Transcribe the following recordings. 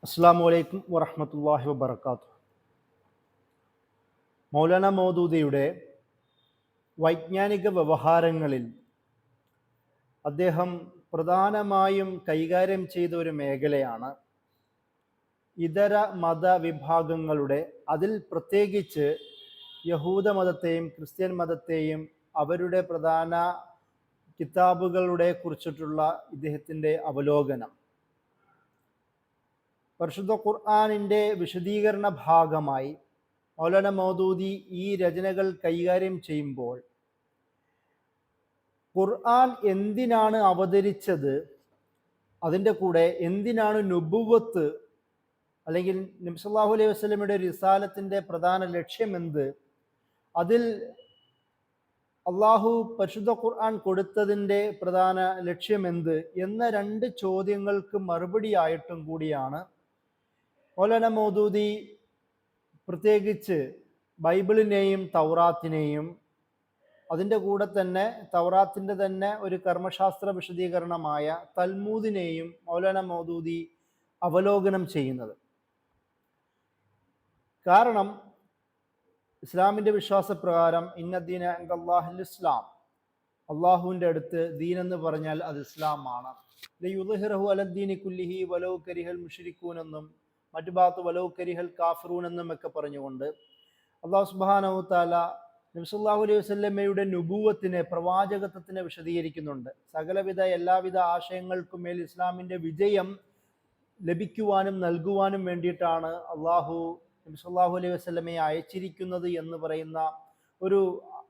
അസ്സാം വലൈക്കും വറഹമത്തല്ലാഹി വബർക്കാത്തു. മൗലാന മൗദൂദിയുടെ വൈജ്ഞാനിക വ്യവഹാരങ്ങളിൽ അദ്ദേഹം പ്രധാനമായും കൈകാര്യം ചെയ്ത ഒരു മേഖലയാണ് ഇതര മതവിഭാഗങ്ങളുടെ, അതിൽ പ്രത്യേകിച്ച് യഹൂദ മതത്തെയും ക്രിസ്ത്യൻ മതത്തെയും അവരുടെ പ്രധാന കിതാബുകളുടെ കുറിച്ചിട്ടുള്ള ഇദ്ദേഹത്തിൻ്റെ അവലോകനം. പരിശുദ്ധ ഖുർആനിൻ്റെ വിശദീകരണ ഭാഗമായി മൗലാന മൗദൂദി ഈ രചനകൾ കൈകാര്യം ചെയ്യുമ്പോൾ ഖുർആൻ എന്തിനാണ് അവതരിച്ചത്, അതിൻ്റെ കൂടെ എന്തിനാണ് നുബുവത്ത് അല്ലെങ്കിൽ നബി സല്ലല്ലാഹു അലൈഹി വസല്ലമയുടെ റിസാലത്തിൻ്റെ പ്രധാന ലക്ഷ്യമെന്ത്, അതിൽ അള്ളാഹു പരിശുദ്ധ ഖുർആൻ കൊടുത്തതിൻ്റെ പ്രധാന ലക്ഷ്യമെന്ത് എന്ന രണ്ട് ചോദ്യങ്ങൾക്ക് മറുപടിയായിട്ടും കൂടിയാണ് മൗലാന മൗദൂദി പ്രത്യേകിച്ച് ബൈബിളിനെയും തൗറാത്തിനെയും അതിൻ്റെ കൂടെ തന്നെ തൗറാത്തിൻ്റെ തന്നെ ഒരു കർമ്മശാസ്ത്ര വിശദീകരണമായ തൽമൂദിനെയും മൗലാന മൗദൂദി അവലോകനം ചെയ്യുന്നത്. കാരണം ഇസ്ലാമിൻ്റെ വിശ്വാസപ്രകാരം ഇന്നദ്ദീന ഇൻദല്ലാഹിൽ ഇസ്ലാം, അള്ളാഹുവിൻ്റെ അടുത്ത് ദീൻ എന്ന് പറഞ്ഞാൽ അത് ഇസ്ലാമാണ്. ലയുദ്ഹിറഹു അലദ്ദീനി കുല്ലിഹി വലൗ കരിഹൽ മുശ്രിക്കൂൻ എന്നും മറ്റു ഭാഗത്ത് വലൗ കരിഹൽ കാഫിറൂൻ എന്നും ഒക്കെ പറഞ്ഞുകൊണ്ട് അള്ളാഹു സുബ്ഹാനഹു തആല നബി സല്ലല്ലാഹു അലൈഹി വസല്ലമയുടെ നുബുവത്തിനെ, പ്രവാചകത്വത്തിനെ വിശദീകരിക്കുന്നുണ്ട്. സകലവിധ എല്ലാവിധ ആശയങ്ങൾക്കും മേൽ ഇസ്ലാമിൻ്റെ വിജയം ലഭിക്കുവാനും നൽകുവാനും വേണ്ടിയിട്ടാണ് അള്ളാഹു നബി സല്ലല്ലാഹു അലൈഹി വസല്ലമയെ അയച്ചിരിക്കുന്നത് എന്ന് പറയുന്ന ഒരു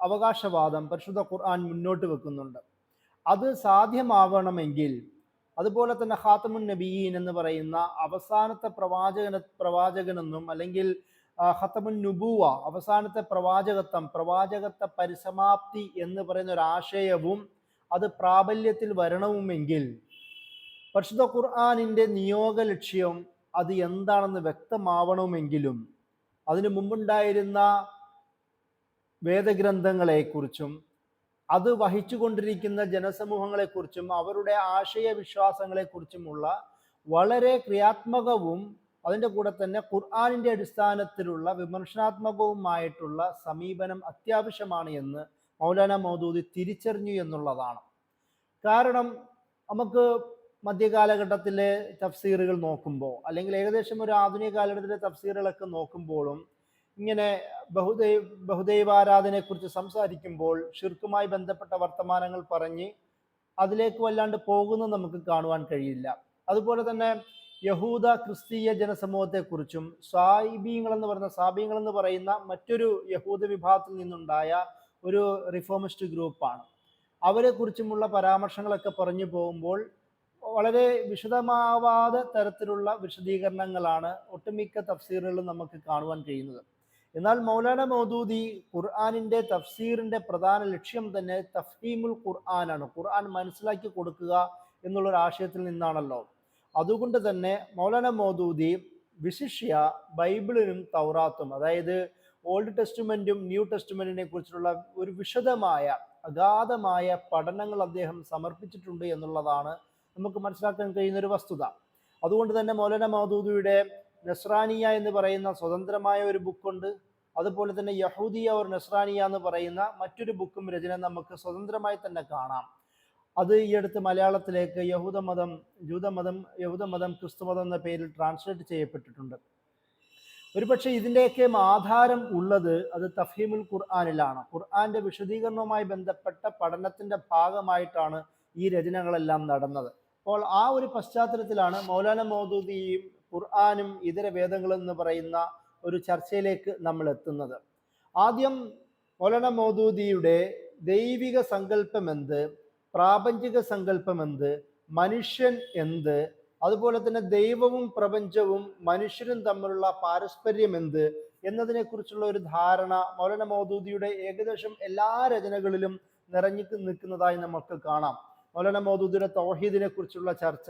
അവകാശവാദം പരിശുദ്ധ ഖുർആൻ മുന്നോട്ട് വെക്കുന്നുണ്ട്. അത് സാധ്യമാവണമെങ്കിൽ, അതുപോലെ തന്നെ ഖാത്തമുൻ നബിയീൻ എന്ന് പറയുന്ന അവസാനത്തെ പ്രവാചകനെന്നും അല്ലെങ്കിൽ ഖത്തമുൻ നുബുവ അവസാനത്തെ പ്രവാചകത്വ പരിസമാപ്തി എന്ന് പറയുന്ന ഒരു ആശയവും അത് പ്രാബല്യത്തിൽ വരണമെങ്കിൽ പരിശുദ്ധ ഖുർആനിൻ്റെ നിയോഗ ലക്ഷ്യം അത് എന്താണെന്ന് വ്യക്തമാവണമെങ്കിലും അതിനു മുമ്പുണ്ടായിരുന്ന വേദഗ്രന്ഥങ്ങളെക്കുറിച്ചും അത് വഹിച്ചുകൊണ്ടിരിക്കുന്ന ജനസമൂഹങ്ങളെക്കുറിച്ചും അവരുടെ ആശയവിശ്വാസങ്ങളെക്കുറിച്ചുമുള്ള വളരെ ക്രിയാത്മകവും അതിൻ്റെ കൂടെ തന്നെ ഖുർആനിൻ്റെ അടിസ്ഥാനത്തിലുള്ള വിമർശനാത്മകവുമായിട്ടുള്ള സമീപനം അത്യാവശ്യമാണ് എന്ന് മൗലാന മൗദൂദി തിരിച്ചറിഞ്ഞു എന്നുള്ളതാണ്. കാരണം നമുക്ക് മധ്യകാലഘട്ടത്തിലെ തഫ്സീറുകൾ നോക്കുമ്പോൾ, അല്ലെങ്കിൽ ഏകദേശം ഒരു ആധുനിക കാലഘട്ടത്തിലെ തഫ്സീറുകളൊക്കെ നോക്കുമ്പോഴും ഇങ്ങനെ ബഹുദൈവാരാധനയെക്കുറിച്ച് സംസാരിക്കുമ്പോൾ ഷിർക്കുമായി ബന്ധപ്പെട്ട വർത്തമാനങ്ങൾ പറഞ്ഞ് അതിലേക്ക് വല്ലാണ്ട് പോകുന്നത് നമുക്ക് കാണുവാൻ കഴിയില്ല. അതുപോലെ തന്നെ യഹൂദ ക്രിസ്തീയ ജനസമൂഹത്തെക്കുറിച്ചും സാബീങ്ങൾ എന്ന് പറയുന്ന മറ്റൊരു യഹൂദ വിഭാഗത്തിൽ നിന്നുണ്ടായ ഒരു റിഫോമിസ്റ്റ് ഗ്രൂപ്പാണ്. അവരെക്കുറിച്ചുമുള്ള പരാമർശങ്ങളൊക്കെ പറഞ്ഞു പോകുമ്പോൾ വളരെ വിശദമാവാതെ തരത്തിലുള്ള വിശദീകരണങ്ങളാണ് ഒട്ടുമിക്ക തഫ്സീറുകളിലും നമുക്ക് കാണുവാൻ കഴിയുന്നത്. എന്നാൽ മൗലാന മൗദൂദി ഖുർആനിൻ്റെ തഫ്സീറിൻ്റെ പ്രധാന ലക്ഷ്യം തന്നെ തഫ്ഹീമുൽ ഖുർആനാണ്, ഖുർആൻ മനസ്സിലാക്കി കൊടുക്കുക എന്നുള്ളൊരു ആശയത്തിൽ നിന്നാണല്ലോ. അതുകൊണ്ട് തന്നെ മൗലാന മൗദൂദി വിശിഷ്യ ബൈബിളിനും തൗറാത്തും, അതായത് ഓൾഡ് ടെസ്റ്റ്മെൻറ്റും ന്യൂ ടെസ്റ്റ്മെൻറ്റിനെ കുറിച്ചുള്ള ഒരു വിശദമായ അഗാധമായ പഠനങ്ങൾ അദ്ദേഹം സമർപ്പിച്ചിട്ടുണ്ട് എന്നുള്ളതാണ് നമുക്ക് മനസ്സിലാക്കാൻ കഴിയുന്നൊരു വസ്തുത. അതുകൊണ്ട് തന്നെ മൗലാന മൗദൂദിയുടെ നസ്രാനിയ എന്ന് പറയുന്ന സ്വതന്ത്രമായ ഒരു ബുക്കുണ്ട്. അതുപോലെ തന്നെ യഹൂദിയ ഓർ നസ്രാനിയ എന്ന് പറയുന്ന മറ്റൊരു ബുക്കും രചന നമുക്ക് സ്വതന്ത്രമായി തന്നെ കാണാം. അത് ഈ അടുത്ത് മലയാളത്തിലേക്ക് യഹൂദമതം ക്രിസ്തുമതം എന്ന പേരിൽ ട്രാൻസ്ലേറ്റ് ചെയ്യപ്പെട്ടിട്ടുണ്ട്. ഒരുപക്ഷെ ഇതിൻ്റെയൊക്കെ ആധാരം ഉള്ളത് അത് തഫ്ഹീമുൽ ഖുർആനിലാണ്. ഖുർആന്റെ വിശദീകരണവുമായി ബന്ധപ്പെട്ട പഠനത്തിൻ്റെ ഭാഗമായിട്ടാണ് ഈ രചനകളെല്ലാം നടന്നത്. അപ്പോൾ ആ ഒരു പശ്ചാത്തലത്തിലാണ് മൗലാന മൗദൂദിയും ഖുർആനും ഇതര വേദങ്ങളും എന്ന് പറയുന്ന ഒരു ചർച്ചയിലേക്ക് നമ്മൾ എത്തുന്നത്. ആദ്യം മൗലാന മൗദൂദിയുടെ ദൈവിക സങ്കല്പം എന്ത്, പ്രാപഞ്ചിക സങ്കല്പം എന്ത്, മനുഷ്യൻ എന്ത്, അതുപോലെ തന്നെ ദൈവവും പ്രപഞ്ചവും മനുഷ്യരും തമ്മിലുള്ള പാരസ്പര്യം എന്ത് എന്നതിനെ കുറിച്ചുള്ള ഒരു ധാരണ മൗലാന മൗദൂദിയുടെ ഏകദേശം എല്ലാ രചനകളിലും നിറഞ്ഞു നിൽക്കുന്നതായി നമുക്ക് കാണാം. മൗലാന മൗദൂദിയുടെ തൗഹീദിനെ കുറിച്ചുള്ള ചർച്ച,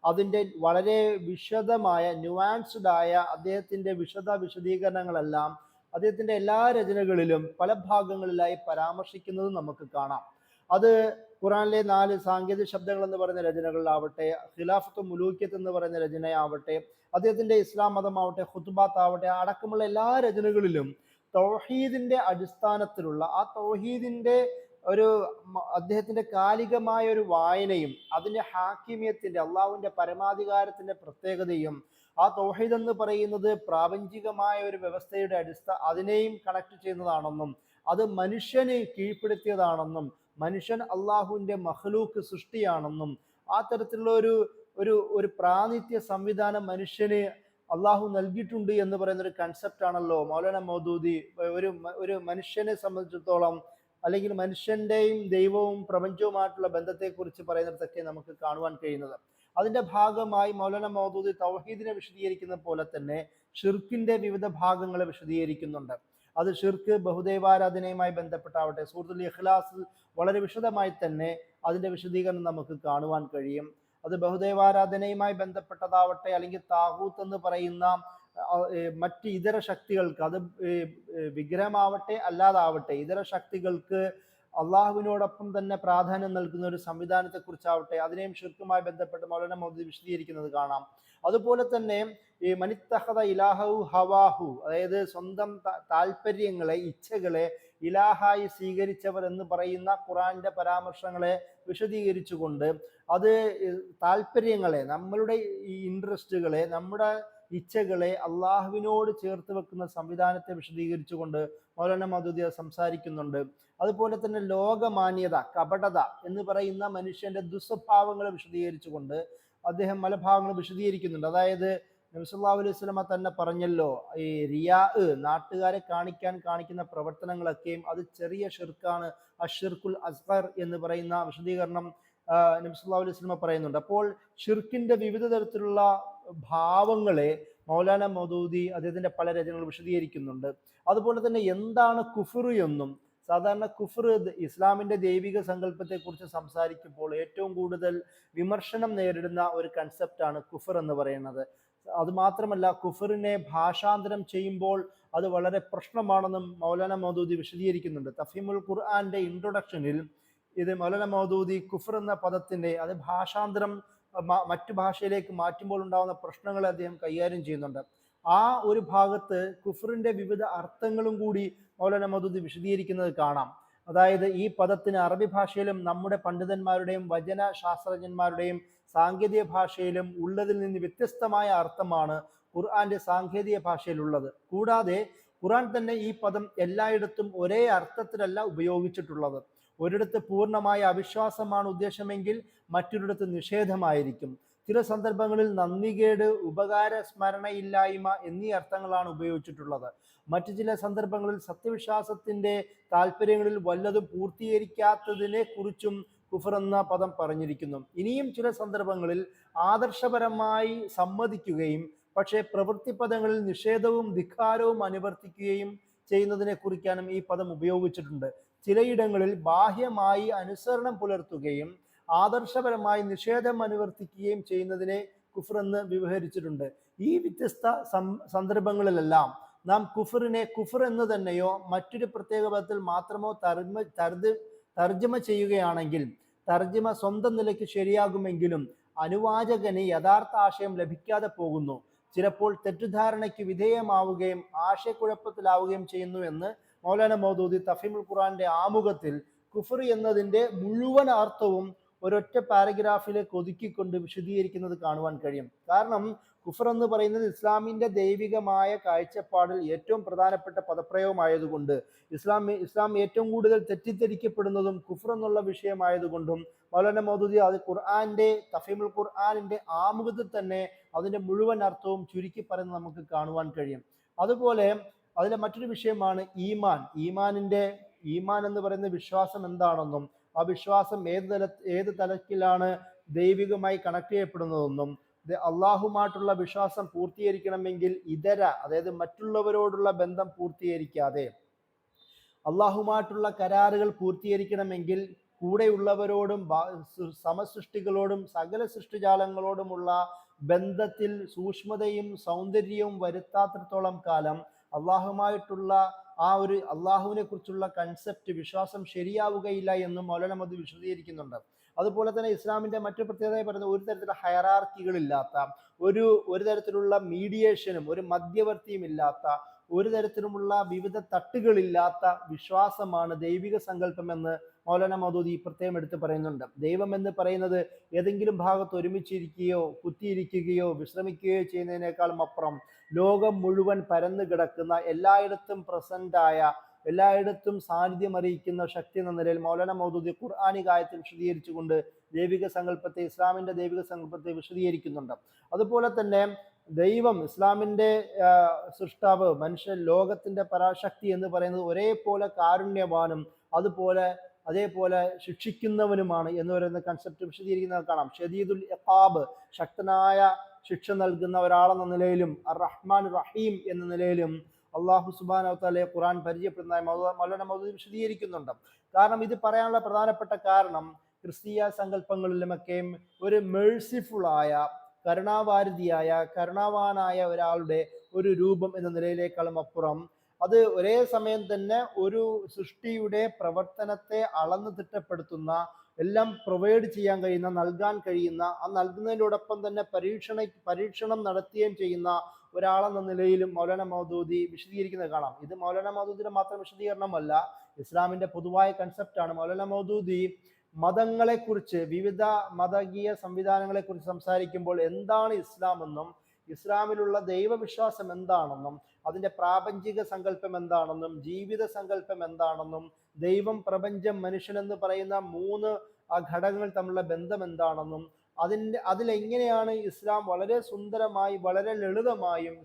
അതിൻ്റെ വളരെ വിശദമായ ന്യൂവാൻസ്ഡ് ആയ അദ്ദേഹത്തിൻ്റെ വിശദീകരണങ്ങളെല്ലാം അദ്ദേഹത്തിൻ്റെ എല്ലാ രചനകളിലും പല ഭാഗങ്ങളിലായി പരാമർശിക്കുന്നതും നമുക്ക് കാണാം. അത് ഖുറാനിലെ 4 സാങ്കേതിക ശബ്ദങ്ങൾ എന്ന് പറയുന്ന രചനകളിലാവട്ടെ, ഖിലാഫത്ത് മുലൂക്കിയത്ത് എന്ന് പറയുന്ന രചനയാവട്ടെ, അദ്ദേഹത്തിന്റെ ഇസ്ലാം മതമാവട്ടെ, ഖുത്ബാത്ത് ആവട്ടെ, അടക്കമുള്ള എല്ലാ രചനകളിലും തൗഹീദിന്റെ അടിസ്ഥാനത്തിലുള്ള ആ തൗഹീദിന്റെ ഒരു അദ്ദേഹത്തിന്റെ കാലികമായ ഒരു വായനയും അതിന്റെ ഹാക്കിമിയത്തിന്റെ അള്ളാഹുവിന്റെ പരമാധികാരത്തിന്റെ പ്രത്യേകതയും ആ തൗഹീദ് എന്ന് പറയുന്നത് പ്രാപഞ്ചികമായ ഒരു വ്യവസ്ഥയുടെ അതിനെയും കണക്ട് ചെയ്യുന്നതാണെന്നും അത് മനുഷ്യനെ കീഴ്പ്പെടുത്തിയതാണെന്നും മനുഷ്യൻ അള്ളാഹുവിന്റെ മഖ്ലൂക്ക് സൃഷ്ടിയാണെന്നും ആ തരത്തിലുള്ള ഒരു പ്രാതിനിധ്യ സംവിധാനം മനുഷ്യന് അള്ളാഹു നൽകിയിട്ടുണ്ട് എന്ന് പറയുന്ന ഒരു കൺസെപ്റ്റ് ആണല്ലോ മൗലാന മൗദൂദി ഒരു മനുഷ്യനെ സംബന്ധിച്ചിടത്തോളം അല്ലെങ്കിൽ മനുഷ്യന്റെയും ദൈവവും പ്രപഞ്ചവുമായിട്ടുള്ള ബന്ധത്തെക്കുറിച്ച് പറയുന്നിടത്തൊക്കെ നമുക്ക് കാണുവാൻ കഴിയുന്നത്. അതിന്റെ ഭാഗമായി മൗലാന മൗദൂദി തൗഹീദിനെ വിശദീകരിക്കുന്ന പോലെ തന്നെ ഷിർക്കിന്റെ വിവിധ ഭാഗങ്ങളെ വിശദീകരിക്കുന്നുണ്ട്. അത് ഷിർക്ക് ബഹുദൈവാരാധനയുമായി ബന്ധപ്പെട്ടാവട്ടെ, സൂറത്തുൽ ഇഖ്ലാസിൽ വളരെ വിശദമായി തന്നെ അതിന്റെ വിശദീകരണം നമുക്ക് കാണുവാൻ കഴിയും. അത് ബഹുദൈവാരാധനയുമായി ബന്ധപ്പെട്ടതാവട്ടെ, അല്ലെങ്കിൽ താഹൂത്ത് എന്ന് പറയുന്ന മറ്റ് ഇതര ശക്തികൾക്ക്, അത് വിഗ്രഹമാവട്ടെ അല്ലാതാവട്ടെ, ഇതര ശക്തികൾക്ക് അള്ളാഹുവിനോടൊപ്പം തന്നെ പ്രാധാന്യം നൽകുന്ന ഒരു സംവിധാനത്തെക്കുറിച്ചാവട്ടെ, അതിനെയും ഷിർക്കുമായി ബന്ധപ്പെട്ട് മൗലാന മൗദൂദി വിശദീകരിക്കുന്നത് കാണാം. അതുപോലെ തന്നെ ഈ മനിത്തഹദ ഇലാഹു ഹവാഹു, അതായത് സ്വന്തം താല്പര്യങ്ങളെ, ഇച്ഛകളെ ഇലാഹായി സ്വീകരിച്ചവർ എന്ന് പറയുന്ന ഖുറാന്റെ പരാമർശങ്ങളെ വിശദീകരിച്ചുകൊണ്ട് അത് താല്പര്യങ്ങളെ, നമ്മളുടെ ഈ ഇൻട്രസ്റ്റുകളെ, നമ്മുടെ ഇച്ഛകളെ അള്ളാഹുവിനോട് ചേർത്ത് വെക്കുന്ന സംവിധാനത്തെ വിശദീകരിച്ചുകൊണ്ട് മൗലാന മൗദൂദി സംസാരിക്കുന്നുണ്ട്. അതുപോലെ തന്നെ ലോകമാന്യത, കപടത എന്ന് പറയുന്ന മനുഷ്യന്റെ ദുസ്വഭാവങ്ങളെ വിശദീകരിച്ചുകൊണ്ട് അദ്ദേഹം പല ഭാഗങ്ങൾ വിശദീകരിക്കുന്നുണ്ട്. അതായത് നബി സല്ലല്ലാഹു അലൈഹി വസല്ലമ തന്നെ പറഞ്ഞല്ലോ, ഈ റിയാ, നാട്ടുകാരെ കാണിക്കുന്ന പ്രവർത്തനങ്ങളൊക്കെയും അത് ചെറിയ ഷിർക്കാണ്, അഷിർക്കുൽ അസ്ഗർ എന്ന് പറയുന്ന വിശദീകരണം നബി സല്ലല്ലാഹു അലൈഹി വസല്ലമ പറയുന്നുണ്ട്. അപ്പോൾ ഷിർക്കിന്റെ വിവിധ തരത്തിലുള്ള ഭാവങ്ങളെ മൗലാന മൗദൂദി അദ്ദേഹത്തിന്റെ പല രചനകൾ വിശദീകരിക്കുന്നുണ്ട്. അതുപോലെ തന്നെ എന്താണ് കുഫ്ർ എന്നും, സാധാരണ കുഫ്ർ ഇസ്ലാമിന്റെ ദൈവിക സങ്കല്പത്തെക്കുറിച്ച് സംസാരിക്കുമ്പോൾ ഏറ്റവും കൂടുതൽ വിമർശനം നേരിടുന്ന ഒരു കൺസെപ്റ്റാണ് കുഫർ എന്ന് പറയുന്നത്. അതുമാത്രമല്ല, കുഫറിനെ ഭാഷാന്തരം ചെയ്യുമ്പോൾ അത് വളരെ പ്രശ്നമാണെന്നും മൗലാന മൗദൂദി വിശദീകരിക്കുന്നുണ്ട്. തഫീമുൽ ഖുർആന്റെ ഇൻട്രൊഡക്ഷനിൽ ഇത് മൗലാന മൗദൂദി കുഫർ എന്ന പദത്തിന്റെ അത് ഭാഷാന്തരം മറ്റു ഭാഷയിലേക്ക് മാറ്റുമ്പോൾ ഉണ്ടാകുന്ന പ്രശ്നങ്ങളെ അദ്ദേഹം കൈകാര്യം ചെയ്യുന്നുണ്ട്. ആ ഒരു ഭാഗത്ത് കുഫറിന്റെ വിവിധ അർത്ഥങ്ങളും കൂടി മൗലാന മൗദൂദി വിശദീകരിക്കുന്നത് കാണാം. അതായത് ഈ പദത്തിന് അറബി ഭാഷയിലും നമ്മുടെ പണ്ഡിതന്മാരുടെയും വചന ശാസ്ത്രജ്ഞന്മാരുടെയും സാങ്കേതിക ഭാഷയിലും ഉള്ളതിൽ നിന്ന് വ്യത്യസ്തമായ അർത്ഥമാണ് ഖുർആന്റെ സാങ്കേതിക ഭാഷയിലുള്ളത്. കൂടാതെ ഖുർആൻ തന്നെ ഈ പദം എല്ലായിടത്തും ഒരേ അർത്ഥത്തിലല്ല ഉപയോഗിച്ചിട്ടുള്ളത്. ഒരിടത്ത് പൂർണ്ണമായ അവിശ്വാസമാണ് ഉദ്ദേശമെങ്കിൽ മറ്റൊരിടത്ത് നിഷേധമായിരിക്കും. ചില സന്ദർഭങ്ങളിൽ നന്ദികേട്, ഉപകാര സ്മരണയില്ലായ്മ എന്നീ അർത്ഥങ്ങളാണ് ഉപയോഗിച്ചിട്ടുള്ളത്. മറ്റു ചില സന്ദർഭങ്ങളിൽ സത്യവിശ്വാസത്തിന്റെ താല്പര്യങ്ങളിൽ വല്ലതും പൂർത്തീകരിക്കാത്തതിനെ കുറിച്ചും കുഫർ എന്ന പദം പറഞ്ഞിരിക്കുന്നു. ഇനിയും ചില സന്ദർഭങ്ങളിൽ ആദർശപരമായി സമ്മതിക്കുകയും പക്ഷേ പ്രവൃത്തി പദങ്ങളിൽ നിഷേധവും ധിക്കാരവും അനുവർത്തിക്കുകയും ചെയ്യുന്നതിനെ കുറിക്കാനും ഈ പദം ഉപയോഗിച്ചിട്ടുണ്ട്. ചിലയിടങ്ങളിൽ ബാഹ്യമായി അനുസരണം പുലർത്തുകയും ആദർശപരമായി നിഷേധം അനുവർത്തിക്കുകയും ചെയ്യുന്നതിനെ കുഫർ എന്ന് വിവരിച്ചിട്ടുണ്ട്. ഈ വ്യത്യസ്ത സന്ദർഭങ്ങളിലെല്ലാം നാം കുഫറിനെ കുഫർ എന്ന് തന്നെയോ മറ്റൊരു പ്രത്യേക പദത്തിൽ മാത്രമോ തർജ്ജമ ചെയ്യുകയാണെങ്കിൽ തർജ്ജമ സ്വന്തം നിലയ്ക്ക് ശരിയാകുമെങ്കിലും അനുവാചകന് യഥാർത്ഥ ആശയം ലഭിക്കാതെ പോകുന്നു. ചിലപ്പോൾ തെറ്റിദ്ധാരണയ്ക്ക് വിധേയമാവുകയും ആശയക്കുഴപ്പത്തിലാവുകയും ചെയ്യുന്നു എന്ന് മൗലാന മൗദൂദി തഫീമുൽ ഖുർആന്റെ ആമുഖത്തിൽ കുഫർ എന്നതിന്റെ മുഴുവൻ അർത്ഥവും ഒരൊറ്റ പാരഗ്രാഫിലേക്ക് ഒതുക്കിക്കൊണ്ട് വിശദീകരിക്കുന്നത് കാണുവാൻ കഴിയും. കാരണം കുഫർ എന്ന് പറയുന്നത് ഇസ്ലാമിന്റെ ദൈവികമായ കാഴ്ചപ്പാടിൽ ഏറ്റവും പ്രധാനപ്പെട്ട പദപ്രയോഗമായതുകൊണ്ട്, ഇസ്ലാം ഏറ്റവും കൂടുതൽ തെറ്റിദ്ധരിക്കപ്പെടുന്നതും കുഫർ എന്നുള്ള വിഷയമായതുകൊണ്ടും മൗലാന മൗദൂദി അത് ഖുർആന്റെ തഫീമുൽ ഖുർആനിന്റെ ആമുഖത്തിൽ തന്നെ അതിന്റെ മുഴുവൻ അർത്ഥവും ചുരുക്കി പറയുന്നത് നമുക്ക് കാണുവാൻ കഴിയും. അതുപോലെ അതിലെ മറ്റൊരു വിഷയമാണ് ഈമാൻ. ഈമാൻ എന്ന് പറയുന്ന വിശ്വാസം എന്താണെന്നും ആ വിശ്വാസം ഏത് തലത്തിലാണ് ദൈവികമായി കണക്ട് ചെയ്യപ്പെടുന്നതെന്നും അള്ളാഹുമായിട്ടുള്ള വിശ്വാസം പൂർത്തീകരിക്കണമെങ്കിൽ അതായത് മറ്റുള്ളവരോടുള്ള ബന്ധം പൂർത്തീകരിക്കാതെ അള്ളാഹുമായിട്ടുള്ള കരാറുകൾ പൂർത്തീകരിക്കണമെങ്കിൽ കൂടെയുള്ളവരോടും സമസൃഷ്ടികളോടും സകല സൃഷ്ടിജാലങ്ങളോടുമുള്ള ബന്ധത്തിൽ സൂക്ഷ്മതയും സൗന്ദര്യവും വരുത്താത്തിടത്തോളം കാലം അള്ളാഹുമായിട്ടുള്ള ആ ഒരു അള്ളാഹുവിനെ കുറിച്ചുള്ള കൺസെപ്റ്റ് വിശ്വാസം ശരിയാവുകയില്ല എന്നും മൗലാന മൗദൂദി വിശദീകരിക്കുന്നുണ്ട്. അതുപോലെ തന്നെ ഇസ്ലാമിന്റെ മറ്റു പ്രത്യേകത പറയുന്നത് ഒരു തരത്തിലുള്ള ഹയറാർക്കികളില്ലാത്ത, ഒരു തരത്തിലുള്ള മീഡിയേഷനും ഒരു മധ്യവർത്തിയും ഇല്ലാത്ത, ഒരു തരത്തിലുമുള്ള വിവിധ തട്ടുകളില്ലാത്ത വിശ്വാസമാണ് ദൈവിക സങ്കല്പം എന്ന് മൗലാന മൗദൂദി പ്രത്യേകം എടുത്ത് പറയുന്നുണ്ട്. ദൈവം എന്ന് പറയുന്നത് ഏതെങ്കിലും ഭാഗത്ത് ഒരുമിച്ചിരിക്കുകയോ കുത്തിയിരിക്കുകയോ വിശ്രമിക്കുകയോ ചെയ്യുന്നതിനേക്കാളും അപ്പുറം ലോകം മുഴുവൻ പരന്നു കിടക്കുന്ന, എല്ലായിടത്തും പ്രസന്റായ, എല്ലായിടത്തും സാന്നിധ്യം അറിയിക്കുന്ന ശക്തി എന്ന നിലയിൽ മൗലാന മൗദൂദി ഖുർആനിക ആയത്തിൽ വിശദീകരിച്ചുകൊണ്ട് ദൈവിക സങ്കല്പത്തെ, ഇസ്ലാമിന്റെ ദൈവിക സങ്കല്പത്തെ വിശദീകരിക്കുന്നുണ്ട്. അതുപോലെ തന്നെ ദൈവം, ഇസ്ലാമിന്റെ സൃഷ്ടാവ്, മനുഷ്യ ലോകത്തിന്റെ പരാശക്തി എന്ന് പറയുന്നത് ഒരേപോലെ കാരുണ്യവാനും അതേപോലെ ശിക്ഷിക്കുന്നവനുമാണ് എന്ന് പറയുന്ന കൺസെപ്റ്റ് വിശദീകരിക്കുന്നത് കാണാം. ഷദീദുൽ ഇഖാബ്, ശക്തനായ ശിക്ഷ നൽകുന്ന ഒരാളെന്ന നിലയിലും റഹ്മാൻ റഹീം എന്ന നിലയിലും അള്ളാഹു സുബ്ഹാനഹു വ തആലയെ ഖുർആൻ പരിചയപ്പെടുന്നതായി മൗലാന മൗദൂദി വിശദീകരിക്കുന്നുണ്ട്. കാരണം ഇത് പറയാനുള്ള പ്രധാനപ്പെട്ട കാരണം ക്രിസ്തീയ സങ്കല്പങ്ങളിലുമൊക്കെ ഒരു മേഴ്സിഫുള്ളായ, കരുണാവാരിധിയായ, കരുണാവാനായ ഒരാളുടെ ഒരു രൂപം എന്ന നിലയിലേക്കാളും അപ്പുറം അത് ഒരേ സമയം തന്നെ ഒരു സൃഷ്ടിയുടെ പ്രവർത്തനത്തെ അളന്ന് തിട്ടപ്പെടുത്തുന്ന, എല്ലാം പ്രൊവൈഡ് ചെയ്യാൻ കഴിയുന്ന, നൽകാൻ കഴിയുന്ന, ആ നൽകുന്നതിനോടൊപ്പം തന്നെ പരീക്ഷണം നടത്തുകയും ചെയ്യുന്ന ഒരാളെന്ന നിലയിലും മൗലാന മൗദൂദി വിശദീകരിക്കുന്നത് കാണാം. ഇത് മൗലാന മൗദൂദിയുടെ മാത്രം വിശദീകരണമല്ല, ഇസ്ലാമിന്റെ പൊതുവായ കൺസെപ്റ്റാണ്. മൗലാന മൗദൂദി മതങ്ങളെക്കുറിച്ച്, വിവിധ മതകീയ സംവിധാനങ്ങളെക്കുറിച്ച് സംസാരിക്കുമ്പോൾ എന്താണ് ഇസ്ലാം എന്നും, ഇസ്ലാമിലുള്ള ദൈവവിശ്വാസം എന്താണെന്നും, അതിൻ്റെ പ്രാപഞ്ചിക സങ്കല്പം എന്താണെന്നും, ജീവിത സങ്കല്പം എന്താണെന്നും, ദൈവം, പ്രപഞ്ചം, മനുഷ്യനെന്ന് പറയുന്ന മൂന്ന് ഘടകങ്ങൾ തമ്മിലുള്ള ബന്ധം എന്താണെന്നും, അതിലെങ്ങനെയാണ് ഇസ്ലാം വളരെ സുന്ദരമായി, വളരെ ലളിതമായും